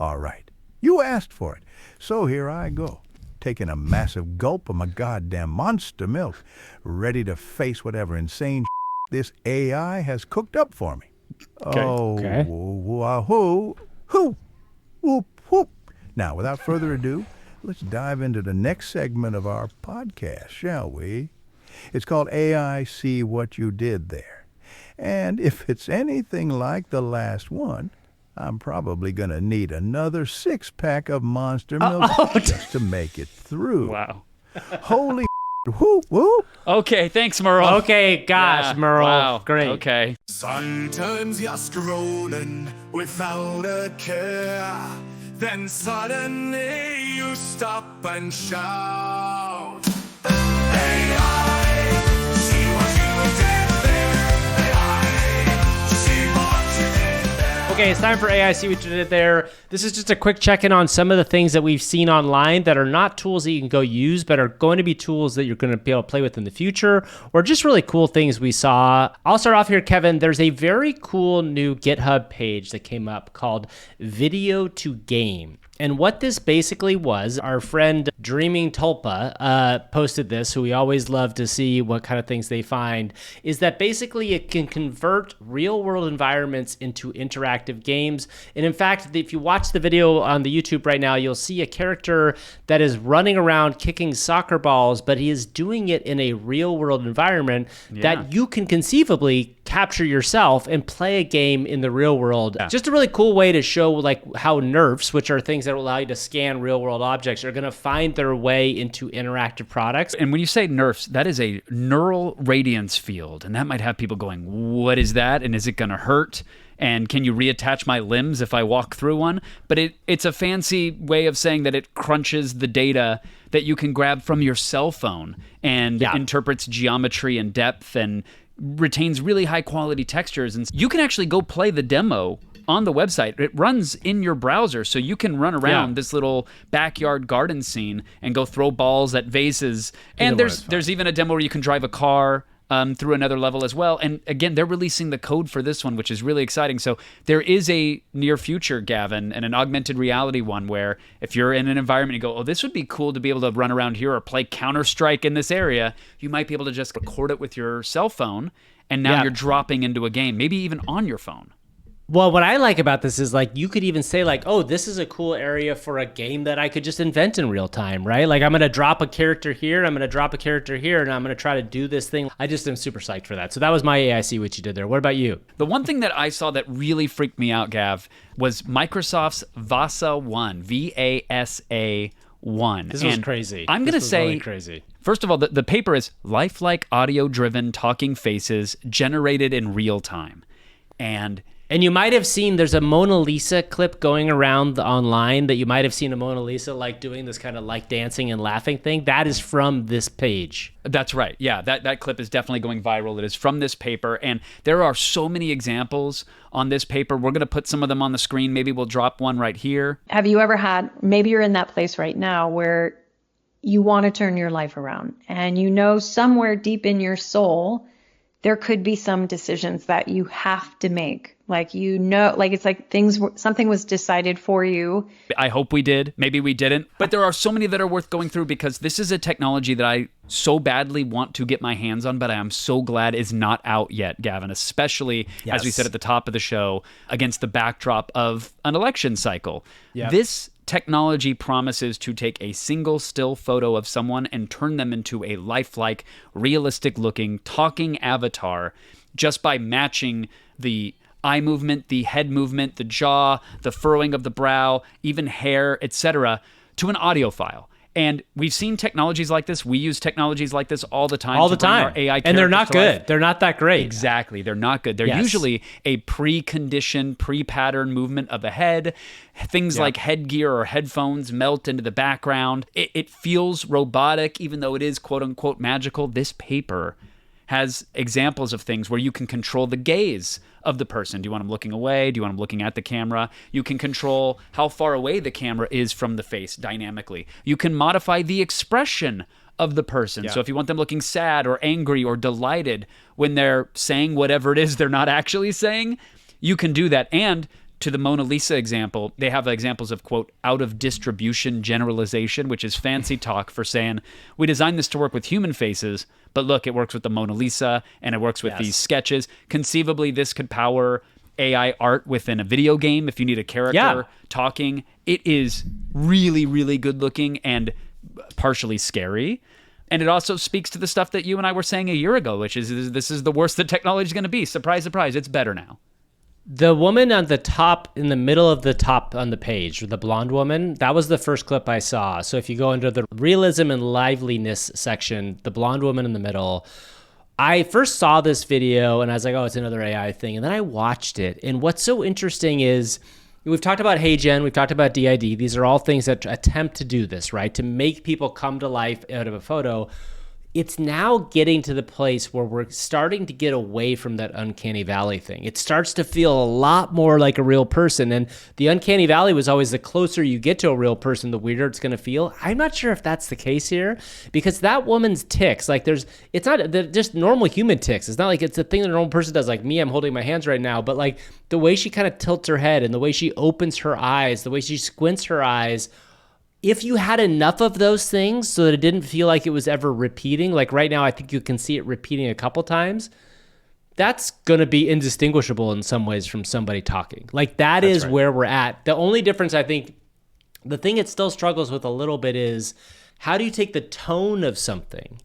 All right. You asked for it. So here I go, taking a massive gulp of my goddamn Monster Milk, ready to face whatever insane this AI has cooked up for me. Oh, Okay. wahoo, hoo, whoop, whoop. Now, without further ado, let's dive into the next segment of our podcast, shall we? It's called AI See What You Did There. And if it's anything like the last one, I'm probably going to need another 6-pack of Monster Milk just to make it through. Wow. Holy whoop, whoop. Okay, thanks, Merle. Okay, gosh, Yeah, Merle. Wow. Great. Okay. Sometimes you're scrolling without a care. Then suddenly you stop and shout. AI, see what you did there. AI, see what you did there. Okay, it's time for AI See What You Did There. This is just a quick check-in on some of the things that we've seen online that are not tools that you can go use, but are going to be tools that you're going to be able to play with in the future, or just really cool things we saw. I'll start off here, Kevin. There's a very cool new GitHub page that came up called Video to Game. And what this basically was, our friend Dreaming Tulpa posted this, who we always love to see what kind of things they find, is that basically it can convert real-world environments into interactive games. And in fact, if you watch the video on the YouTube right now, you'll see a character that is running around kicking soccer balls, but he is doing it in a real-world environment that you can conceivably capture yourself and play a game in the real world. Just a really cool way to show like how NERFs, which are things that will allow you to scan real world objects are going to find their way into interactive products. And when you say NERFs, that is a neural radiance field. And that might have people going, what is that? And is it going to hurt? And can you reattach my limbs if I walk through one? But it's a fancy way of saying that it crunches the data that you can grab from your cell phone and interprets geometry and depth and retains really high quality textures. And you can actually go play the demo on the website. It runs in your browser, so you can run around this little backyard garden scene and go throw balls at vases. And there's even a demo where you can drive a car through another level as well. And again, they're releasing the code for this one, which is really exciting. So there is a near future, Gavin, and an augmented reality one where if you're in an environment and you go, oh, this would be cool to be able to run around here or play Counter-Strike in this area, you might be able to just record it with your cell phone, and now you're dropping into a game, maybe even on your phone. Well, what I like about this is like you could even say like, oh, this is a cool area for a game that I could just invent in real time, right? Like I'm going to drop a character here, I'm going to drop a character here, and I'm going to try to do this thing. I just am super psyched for that. So that was my AIC, what you did there. What about you? The one thing that I saw that really freaked me out, Gav, was Microsoft's VASA 1, VASA 1. This was crazy. I'm going to say, really crazy. First of all, the paper is lifelike audio-driven talking faces generated in real time. And you might have seen, there's a Mona Lisa clip going around online that you might have seen a Mona Lisa like doing this kind of like dancing and laughing thing. That is from this page. That's right. Yeah, that clip is definitely going viral. It is from this paper. And there are so many examples on this paper. We're going to put some of them on the screen. Maybe we'll drop one right here. Have you ever had, maybe you're in that place right now where you want to turn your life around and you know somewhere deep in your soul, there could be some decisions that you have to make. Like, you know, like it's like something was decided for you. I hope we did. Maybe we didn't. But there are so many that are worth going through because this is a technology that I so badly want to get my hands on, but I am so glad is not out yet, Gavin, especially, as we said at the top of the show, against the backdrop of an election cycle. Yep. This technology promises to take a single still photo of someone and turn them into a lifelike, realistic-looking, talking avatar just by matching the eye movement, the head movement, the jaw, the furrowing of the brow, even hair, etc., to an audio file. And we've seen technologies like this. We use technologies like this all the time. All the time. Our AI and they're not good. Life. They're not that great. Exactly. They're not good. They're usually a pre-conditioned, pre-patterned movement of the head. Things like headgear or headphones melt into the background. It feels robotic, even though it is quote-unquote magical. This paper has examples of things where you can control the gaze of the person. Do you want them looking away? Do you want them looking at the camera? You can control how far away the camera is from the face dynamically. You can modify the expression of the person. So if you want them looking sad or angry or delighted when they're saying whatever it is they're not actually saying, you can do that. And to the Mona Lisa example, they have examples of, quote, out of distribution generalization, which is fancy talk for saying, we designed this to work with human faces, but look, it works with the Mona Lisa and it works with these sketches. Conceivably, this could power AI art within a video game if you need a character talking. It is really, really good looking and partially scary. And it also speaks to the stuff that you and I were saying a year ago, which is this is the worst that technology is going to be. Surprise, surprise, it's better now. The woman on the top, in the middle of the top on the page, the blonde woman, that was the first clip I saw. So if you go into the realism and liveliness section, the blonde woman in the middle, I first saw this video and I was like, oh, it's another AI thing. And then I watched it. And what's so interesting is we've talked about HeyGen, we've talked about DID. These are all things that attempt to do this, right? To make people come to life out of a photo. It's now getting to the place where we're starting to get away from that uncanny valley thing. It starts to feel a lot more like a real person. And the uncanny valley was always the closer you get to a real person, the weirder it's going to feel. I'm not sure if that's the case here because that woman's tics, like it's not just normal human tics. It's not like it's a thing that a normal person does. Like me, I'm holding my hands right now, but like the way she kind of tilts her head and the way she opens her eyes, the way she squints her eyes, if you had enough of those things so that it didn't feel like it was ever repeating, like right now I think you can see it repeating a couple times, that's going to be indistinguishable in some ways from somebody talking. Like that's is right. Where we're at. The only difference, I think, the thing it still struggles with a little bit is how do you take the tone of something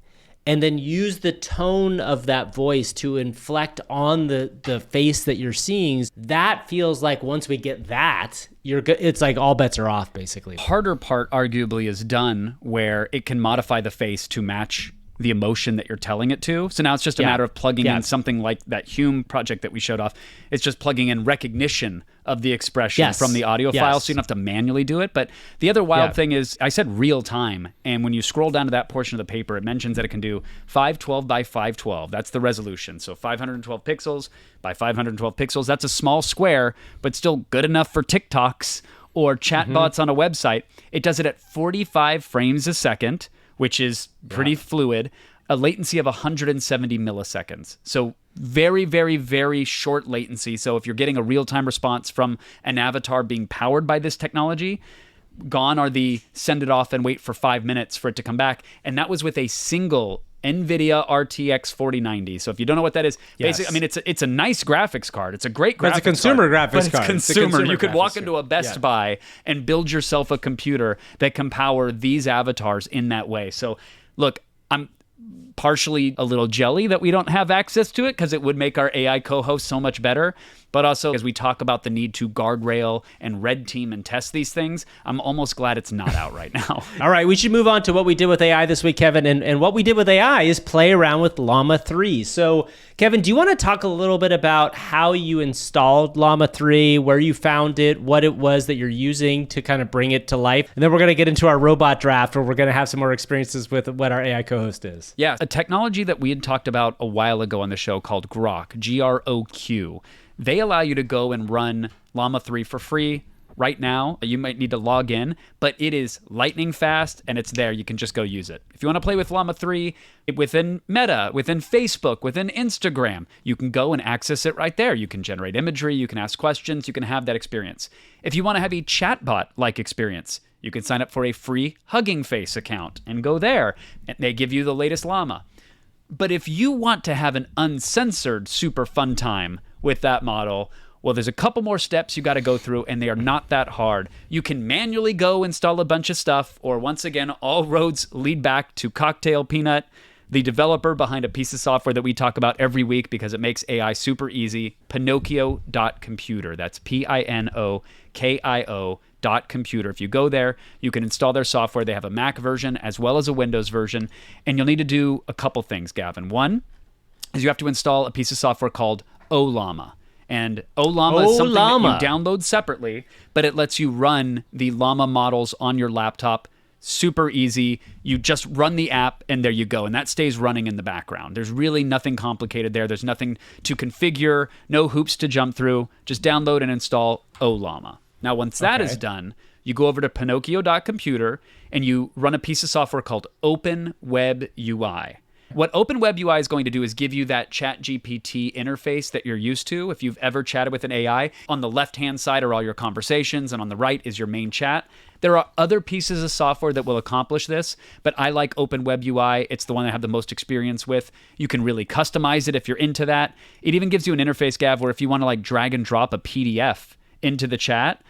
and then use the tone of that voice to inflect on the face that you're seeing. That feels like once we get that, it's like all bets are off, basically. Harder part arguably is done where it can modify the face to match the emotion that you're telling it to. So now it's just a matter of plugging in something like that Hume project that we showed off. It's just plugging in recognition of the expression from the audio file, so you don't have to manually do it. But the other wild thing is, I said real time, and when you scroll down to that portion of the paper, it mentions that it can do 512 by 512. That's the resolution. So 512 pixels by 512 pixels. That's a small square, but still good enough for TikToks or chatbots on a website. It does it at 45 frames a second, which is pretty fluid, a latency of 170 milliseconds. So very, very, very short latency. So if you're getting a real-time response from an avatar being powered by this technology, gone are the send it off and wait for 5 minutes for it to come back. And that was with a single NVIDIA RTX 4090. So if you don't know what that is, basically, I mean, it's a nice graphics card. It's a great graphics card. It's a consumer graphics card. It's consumer. You could walk into a Best Buy and build yourself a computer that can power these avatars in that way. So look, I'm partially a little jelly that we don't have access to it because it would make our AI co-host so much better. But also, as we talk about the need to guardrail and red team and test these things, I'm almost glad it's not out right now. All right, we should move on to what we did with AI this week, Kevin. And what we did with AI is play around with Llama 3. So, Kevin, do you want to talk a little bit about how you installed Llama 3, where you found it, what it was that you're using to kind of bring it to life? And then we're going to get into our robot draft, where we're going to have some more experiences with what our AI co-host is. Yeah, a technology that we had talked about a while ago on the show called Grok, G-R-O-Q. They allow you to go and run Llama 3 for free right now. You might need to log in, but it is lightning fast and it's there. You can just go use it. If you want to play with Llama 3 within Meta, within Facebook, within Instagram, you can go and access it right there. You can generate imagery, you can ask questions, you can have that experience. If you want to have a chatbot-like experience, you can sign up for a free Hugging Face account and go there, and they give you the latest Llama. But if you want to have an uncensored super fun time with that model, well, there's a couple more steps you got to go through, and they are not that hard. You can manually go install a bunch of stuff, or once again, all roads lead back to Cocktail Peanut, the developer behind a piece of software that we talk about every week because it makes AI super easy, Pinocchio.computer. That's Pinokio.computer. If you go there, you can install their software. They have a Mac version as well as a Windows version, and you'll need to do a couple things, Gavin. One is you have to install a piece of software called Llama. And Llama is something that you download separately, but it lets you run the Llama models on your laptop. Super easy. You just run the app and there you go. And that stays running in the background. There's really nothing complicated there. There's nothing to configure, no hoops to jump through. Just download and install Llama. Now, once that is done, you go over to Pinocchio.computer and you run a piece of software called OpenWebUI. What OpenWebUI is going to do is give you that ChatGPT interface that you're used to if you've ever chatted with an AI. On the left-hand side are all your conversations, and on the right is your main chat. There are other pieces of software that will accomplish this, but I like OpenWebUI. It's the one I have the most experience with. You can really customize it if you're into that. It even gives you an interface, Gav, where if you want to like drag and drop a PDF into the chat,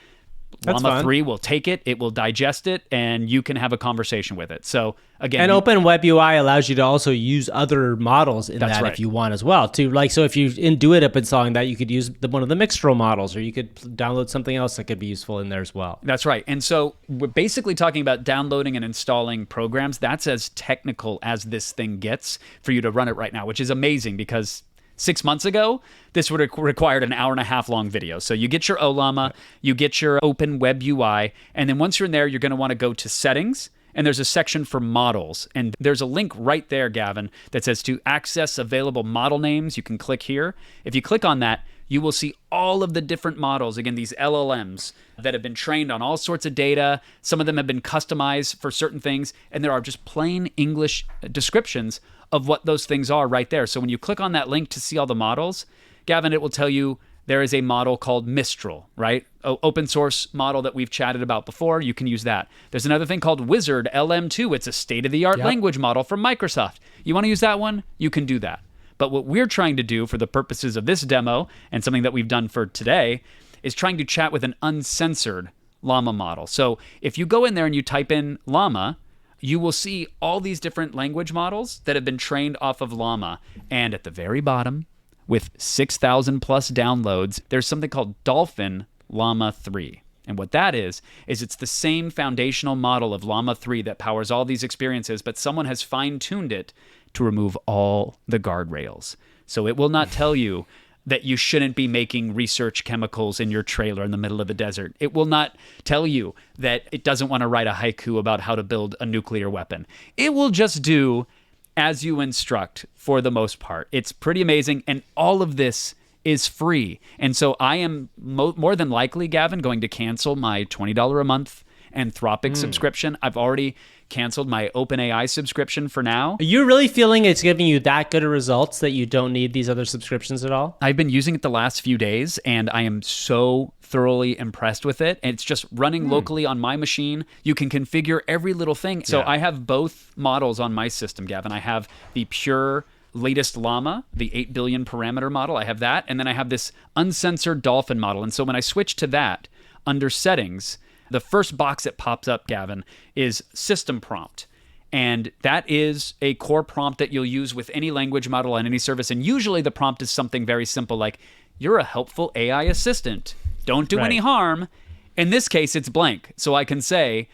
Llama 3 will take it, it will digest it, and you can have a conversation with it. So again, and OpenWebUI allows you to also use other models in that if you want as well. To like, so if you do it up installing that, you could use one of the Mixtral models, or you could download something else that could be useful in there as well. That's right. And so we're basically talking about downloading and installing programs. That's as technical as this thing gets for you to run it right now, which is amazing because 6 months ago, this would have required an hour and a half long video. So you get your Llama, you get your OpenWebUI, and then once you're in there, you're going to want to go to Settings, and there's a section for Models. And there's a link right there, Gavin, that says to access available model names. You can click here. If you click on that, you will see all of the different models, again, these LLMs that have been trained on all sorts of data. Some of them have been customized for certain things, and there are just plain English descriptions of what those things are right there. So when you click on that link to see all the models, Gavin, it will tell you there is a model called Mistral, right? Open source model that we've chatted about before. You can use that. There's another thing called Wizard LM2. It's a state-of-the-art language model from Microsoft. You want to use that one? You can do that. But what we're trying to do for the purposes of this demo, and something that we've done for today, is trying to chat with an uncensored Llama model. So if you go in there and you type in Llama, you will see all these different language models that have been trained off of Llama. And at the very bottom, with 6,000 plus downloads, there's something called Dolphin Llama 3. And what that is it's the same foundational model of Llama 3 that powers all these experiences, but someone has fine-tuned it to remove all the guardrails. So it will not tell you that you shouldn't be making research chemicals in your trailer in the middle of the desert. It will not tell you that it doesn't want to write a haiku about how to build a nuclear weapon. It will just do as you instruct for the most part. It's pretty amazing. And all of this is free. And so I am more than likely, Gavin, going to cancel my $20 a month Anthropic subscription. I've already canceled my OpenAI subscription for now. Are you really feeling it's giving you that good of results that you don't need these other subscriptions at all? I've been using it the last few days, and I am so thoroughly impressed with it. And it's just running locally on my machine. You can configure every little thing. So I have both models on my system, Gavin. I have the pure latest Llama, the 8 billion parameter model. I have that. And then I have this uncensored Dolphin model. And so when I switch to that, under settings, the first box that pops up, Gavin, is system prompt. And that is a core prompt that you'll use with any language model on any service. And usually the prompt is something very simple like, you're a helpful AI assistant. Don't do any harm. In this case, it's blank. So I can say,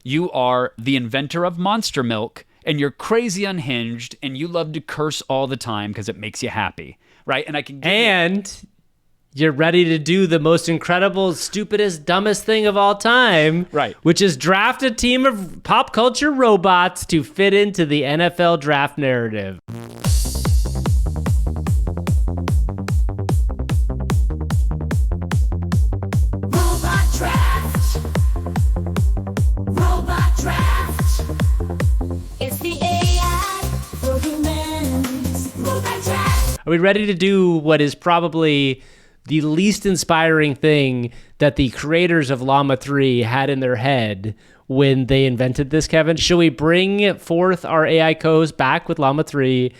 you are the inventor of Monster Milk, and you're crazy unhinged, and you love to curse all the time because it makes you happy, right? And I can give you're ready to do the most incredible, stupidest, dumbest thing of all time. Right. Which is draft a team of pop culture robots to fit into the NFL draft narrative. Robot draft. Robot draft. It's the AI for humans. Robot draft. Are we ready to do what is probably the least inspiring thing that the creators of Llama 3 had in their head when they invented this, Kevin? Should we bring forth our AI co-host back with Llama 3,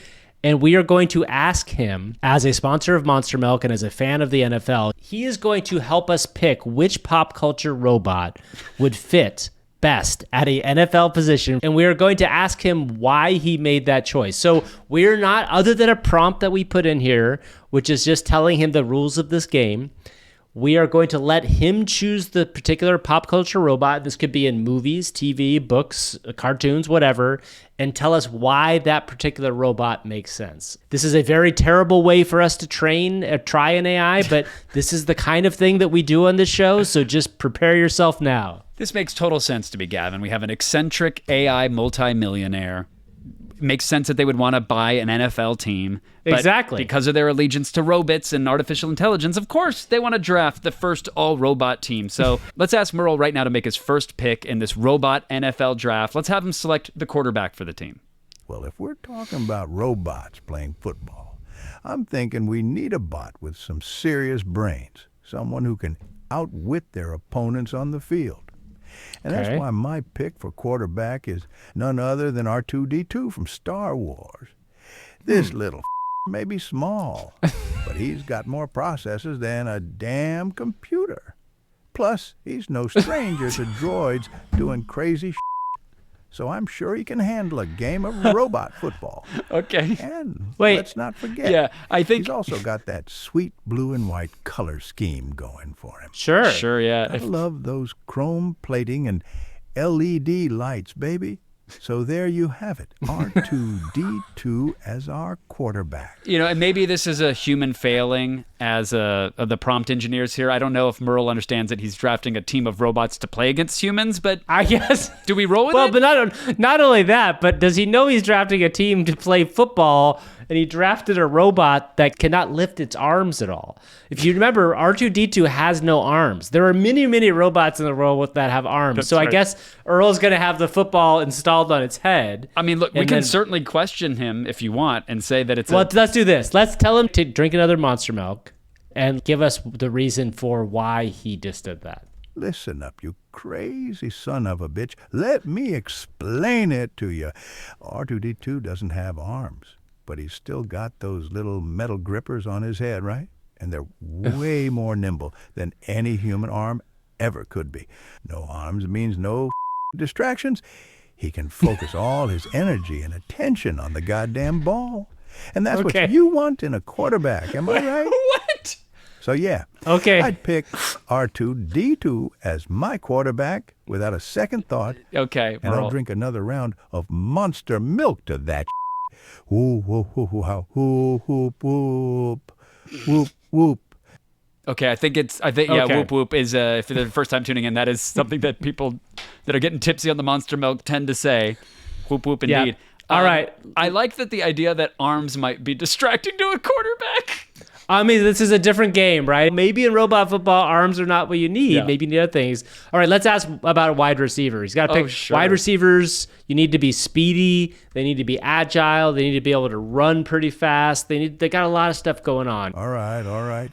and we are going to ask him, as a sponsor of Monster Milk and as a fan of the NFL, he is going to help us pick which pop culture robot would fit best at a NFL position, and we are going to ask him why he made that choice. So we're not, other than a prompt that we put in here, which is just telling him the rules of this game, we are going to let him choose the particular pop culture robot. This could be in movies, TV, books, cartoons, whatever, and tell us why that particular robot makes sense. This is a very terrible way for us to try an AI, but this is the kind of thing that we do on this show, so just prepare yourself now. This makes total sense to me, Gavin. We have an eccentric AI multimillionaire. It makes sense that they would want to buy an NFL team. But exactly. because of their allegiance to robots and artificial intelligence, of course, they want to draft the first all-robot team. So let's ask Merle right now to make his first pick in this robot NFL draft. Let's have him select the quarterback for the team. Well, if we're talking about robots playing football, I'm thinking we need a bot with some serious brains, someone who can outwit their opponents on the field. And that's why my pick for quarterback is none other than R2-D2 from Star Wars. This little may be small, but he's got more processors than a damn computer. Plus, he's no stranger to droids doing crazy so I'm sure he can handle a game of robot football. Okay. And Wait. let's not forget, I think he's also got that sweet blue and white color scheme going for him. Sure. Yeah. I love those chrome plating and LED lights, baby. So there you have it, R2-D2 as our quarterback. You know, and maybe this is a human failing as the prompt engineers here. I don't know if Merle understands that he's drafting a team of robots to play against humans, but I guess. Do we roll with well, it? but not only that, but does he know he's drafting a team to play football, and he drafted a robot that cannot lift its arms at all? If you remember, R2-D2 has no arms. There are many, many robots in the world that have arms. That's so right. I guess Earl's going to have the football installed on its head. I mean, look, we can certainly question him if you want and say that it's let's do this. Let's tell him to drink another Monster Milk and give us the reason for why he just did that. Listen up, you crazy son of a bitch. Let me explain it to you. R2-D2 doesn't have arms, but he's still got those little metal grippers on his head, right? And they're way more nimble than any human arm ever could be. No arms means no distractions. He can focus all his energy and attention on the goddamn ball. And that's Okay. what you want in a quarterback, am I right? What? So yeah, Okay. I'd pick R2-D2 as my quarterback without a second thought, Okay, and I'll Merle. drink another round of Monster Milk to that. Whoo, whoo, whoo, whoo, how, whoop, whoop, whoop, whoop, whoop. Okay, I think Okay. whoop whoop is if they're the first time tuning in, that is something that people that are getting tipsy on the Monster Milk tend to say. Whoop whoop Yeah. indeed. All right. I like that the idea that arms might be distracting to a quarterback. I mean, this is a different game, right? Maybe in robot football, arms are not what you need. Yeah. Maybe you need other things. All right, let's ask about a wide receiver. He's got to pick sure. wide receivers. You need to be speedy. They need to be agile. They need to be able to run pretty fast. They got a lot of stuff going on. All right.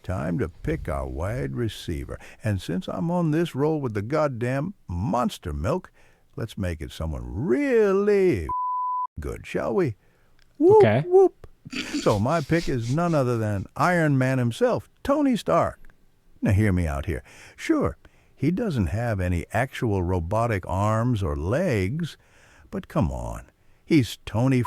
Time to pick our wide receiver. And since I'm on this roll with the goddamn Monster Milk, let's make it someone really good, shall we? Whoop, Okay. whoop. So my pick is none other than Iron Man himself, Tony Stark. Now hear me out here. Sure, he doesn't have any actual robotic arms or legs, but come on, he's Tony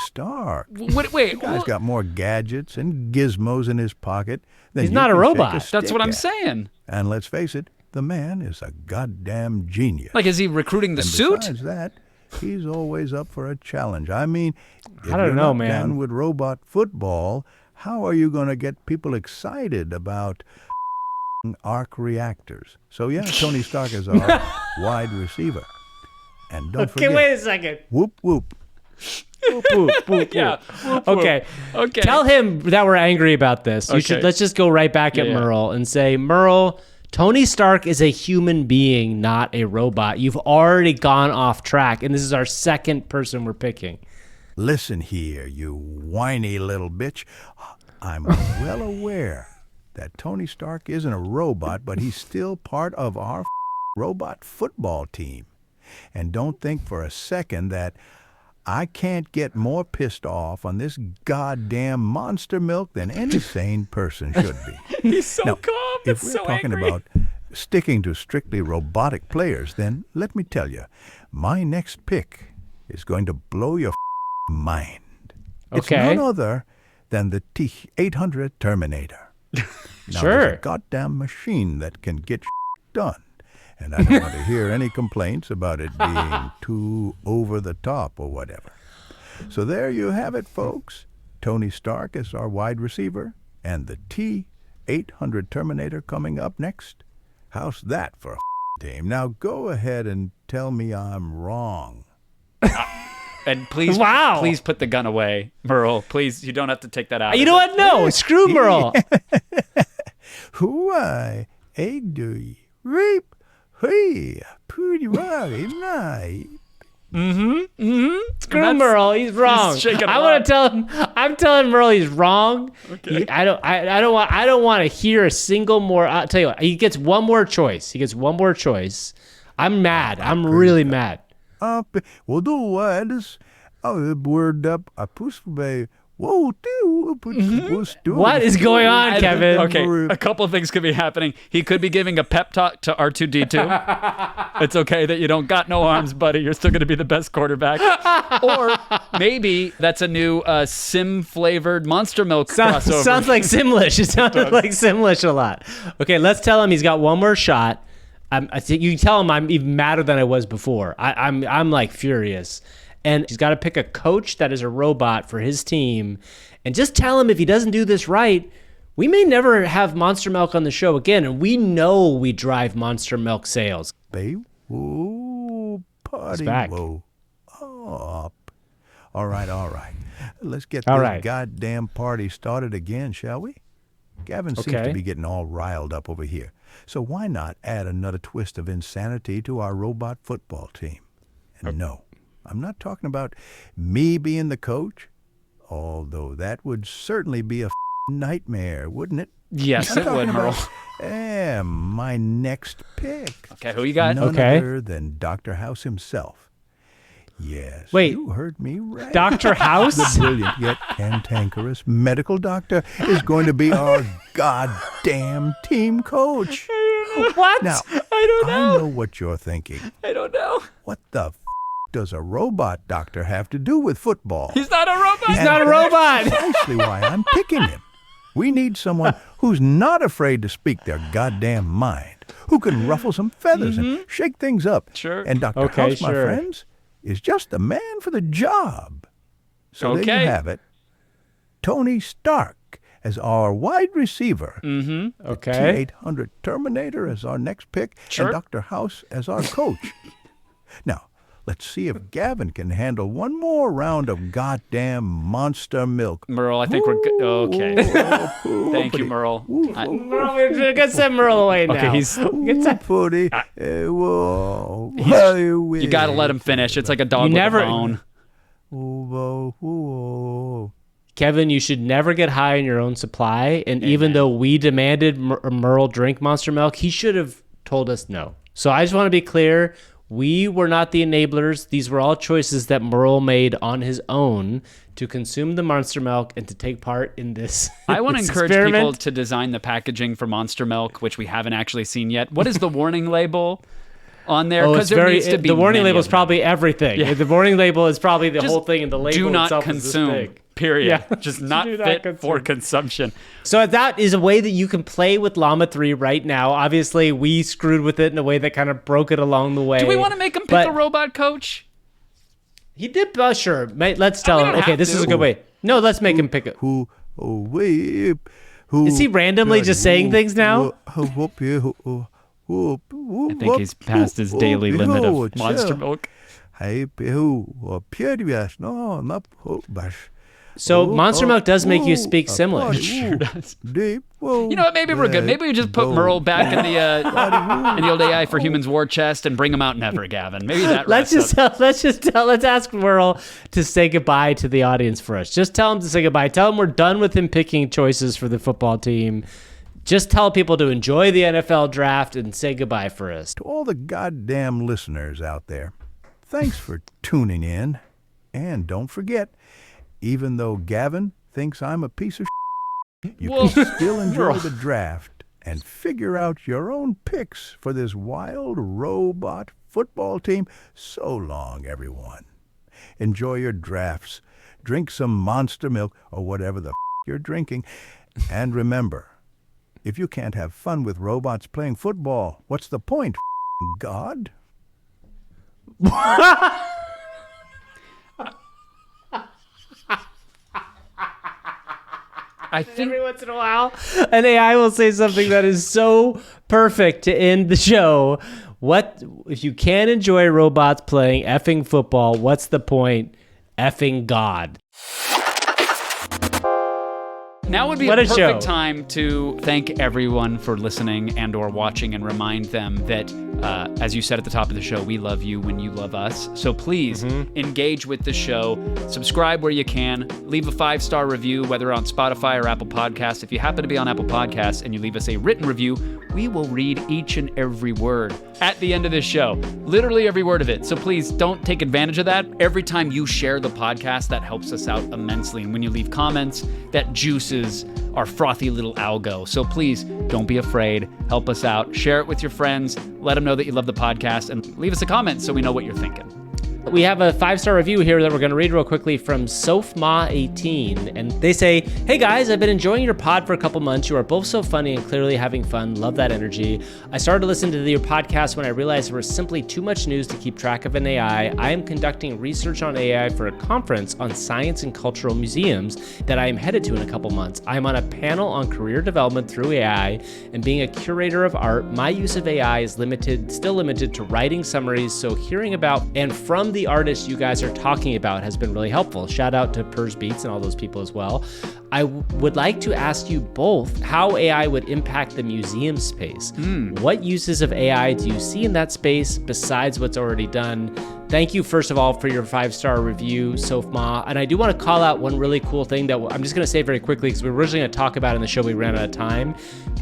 Stark. Wait, The guy's got more gadgets and gizmos in his pocket than He's you not a can shake robot. that's stick what I'm at. saying. And let's face it, the man is a goddamn genius. Like, is he recruiting the And suit? besides that, he's always up for a challenge. I mean, if I don't you're know, not man. down with robot football, how are you going to get people excited about arc reactors? So yeah, Tony Stark is our wide receiver. And don't Okay, forget, wait a second. whoop, whoop. Whoop, whoop, whoop, Yeah. whoop. Okay. Okay. Tell him that we're angry about this. You Okay. should. Let's just go right back at Yeah. Merle and say, Merle, Tony Stark is a human being, not a robot. You've already gone off track, and this is our second person we're picking. Listen here, you whiny little bitch. I'm well aware that Tony Stark isn't a robot, but he's still part of our robot football team. And don't think for a second that I can't get more pissed off on this goddamn Monster Milk than any sane person should be. He's so calm. If It's we're so talking angry. about sticking to strictly robotic players, then let me tell you, my next pick is going to blow your mind. It's Okay. none other than the T-800 Terminator. Now, Sure. there's a goddamn machine that can get done. And I don't want to hear any complaints about it being too over the top or whatever. So there you have it, folks. Tony Stark is our wide receiver, and the T-800 Terminator coming up next. How's that for a team? Now go ahead and tell me I'm wrong. And please, Wow. please put the gun away, Merle. Please, you don't have to take that out. You know what? No, screw Merle. Why, do rape, hey, pretty right, nice. Screw Merle. He's wrong. shaking I a want lot. to tell him. I'm telling Merle he's wrong. Okay. I don't want to hear a single more. I'll tell you what. He gets one more choice. I'm mad. I'm really mad. Well, do words. Word up. I push by. Whoa, What is going on, Kevin? Okay, a couple of things could be happening. He could be giving a pep talk to R2-D2. It's okay that you don't got no arms, buddy. You're still going to be the best quarterback. Or maybe that's a new sim-flavored Monster Milk crossover. Sounds like Simlish. It sounded like Simlish a lot. Okay, let's tell him he's got one more shot. I think you tell him I'm even madder than I was before. I'm like furious. And he's got to pick a coach that is a robot for his team. And just tell him if he doesn't do this right, we may never have Monster Milk on the show again. And we know we drive Monster Milk sales. Babe, whoa, party, back. whoa, up. All right. Let's get All this right. goddamn party started again, shall we? Gavin seems Okay. to be getting all riled up over here. So why not add another twist of insanity to our robot football team? And no, I'm not talking about me being the coach, although that would certainly be a nightmare, wouldn't it? Yes, I'm it would, talking Merle. about my next pick. Okay, who you got? None Okay. other than Dr. House himself. Yes, Wait, you heard me right. Dr. House? The brilliant yet cantankerous medical doctor is going to be our goddamn team coach. What? Now, I don't I know. know what you're thinking. I don't know. What the does a robot doctor have to do with football? He's not a robot. He's not a robot. Precisely why I'm picking him. We need someone who's not afraid to speak their goddamn mind, who can ruffle some feathers and shake things up. Sure. And Dr. Okay, House, my sure. friends, is just the man for the job. So there Okay. you have it. Tony Stark as our wide receiver. Okay. T-800 Terminator as our next pick. Sure. And Dr. House as our coach. Now, let's see if Gavin can handle one more round of goddamn monster milk. Merle, I think we're good. Okay. Thank you, Merle. Merle, we're gonna send Merle away now. Okay, he's. Putty, whoa. You got to let him finish. It's like a dog You with never- a bone. Kevin, you should never get high on your own supply. And even though we demanded Merle drink Monster Milk, he should have told us no. So I just want to be clear. We were not the enablers. These were all choices that Merle made on his own to consume the Monster Milk and to take part in this. I want to this encourage experiment. people to design the packaging for Monster Milk, which we haven't actually seen yet. What is the warning label on there? Oh, Because it's there very. needs to be The warning many label of is them. probably everything. Yeah. The warning label is probably the Just whole thing, and the label do not itself is this consume. big. Period. Yeah. Just not Do not fit consume. for consumption. So that is a way that you can play with Llama 3 right now. Obviously, we screwed with it in a way that kind of broke it along the way. Do we want to make him pick But a robot coach? He did, sure. Let's tell we him. don't Okay, have this to. is a good way. No, let's make him pick it. Is he randomly just saying things now? I think he's past his daily limit of Monster Milk. So Monster Milk does make you speak Simlish. Sure does. You know what? Maybe we're good. Maybe we just put Merle back in the old AI for Humans war chest and bring him out never, Gavin. Maybe that. Let's ask Merle to say goodbye to the audience for us. Just tell him to say goodbye. Tell him we're done with him picking choices for the football team. Just tell people to enjoy the NFL draft and say goodbye for us. To all the goddamn listeners out there, thanks for tuning in. And don't forget, even though Gavin thinks I'm a piece of you can still enjoy the draft and figure out your own picks for this wild robot football team. So long, everyone. Enjoy your drafts. Drink some Monster Milk or whatever the you're drinking. And remember, if you can't have fun with robots playing football, what's the point, God? I think Every once in a while, an AI will say something that is so perfect to end the show. What if you can't enjoy robots playing effing football? What's the point? Effing God. now would be What a a perfect show. time to thank everyone for listening and or watching and remind them that, as you said at the top of the show, we love you when you love us. So please engage with the show, subscribe where you can, leave a 5-star review, whether on Spotify or Apple Podcasts. If you happen to be on Apple Podcasts and you leave us a written review, we will read each and every word at the end of this show. Literally every word of it. So please don't take advantage of that. Every time you share the podcast, that helps us out immensely. And when you leave comments, that juices our frothy little algo. So please don't be afraid. Help us out. Share it with your friends. Let them know that you love the podcast and leave us a comment so we know what you're thinking. We have a 5-star review here that we're going to read real quickly from Sofma18. And they say, hey guys, I've been enjoying your pod for a couple months. You are both so funny and clearly having fun. Love that energy. I started to listen to your podcast when I realized there was simply too much news to keep track of in AI. I am conducting research on AI for a conference on science and cultural museums that I am headed to in a couple months. I am on a panel on career development through AI, and being a curator of art, my use of AI is still limited to writing summaries. So hearing about and from the artists you guys are talking about has been really helpful. Shout out to Pers Beats and all those people as well. I would like to ask you both how AI would impact the museum space. What uses of AI do you see in that space besides what's already done? Thank you, first of all, for your 5-star review, Sofma. And I do want to call out one really cool thing that I'm just going to say very quickly because we were originally going to talk about it in the show. We ran out of time.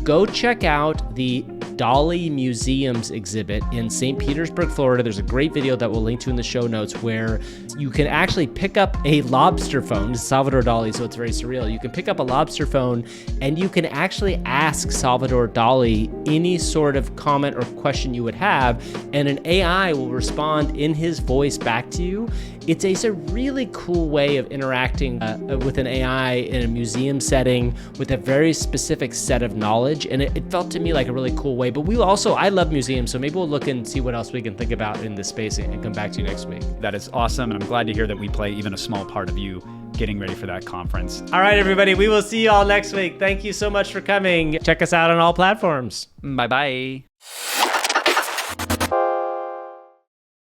Go check out the Dolly Museum's exhibit in St. Petersburg, Florida. There's a great video that we'll link to in the show notes where you can actually pick up a lobster phone. It's Salvador Dali, so it's very surreal. You can pick up a lobster phone and you can actually ask Salvador Dali any sort of comment or question you would have, and an AI will respond in his voice back to you. It's a really cool way of interacting with an AI in a museum setting with a very specific set of knowledge, and it felt to me like a really cool way. But I love museums, so maybe we'll look and see what else we can think about in this space and come back to you next week. That is awesome, and I'm glad to hear that we play even a small part of you getting ready for that conference. All right, everybody, we will see you all next week. Thank you so much for coming. Check us out on all platforms. Bye-bye.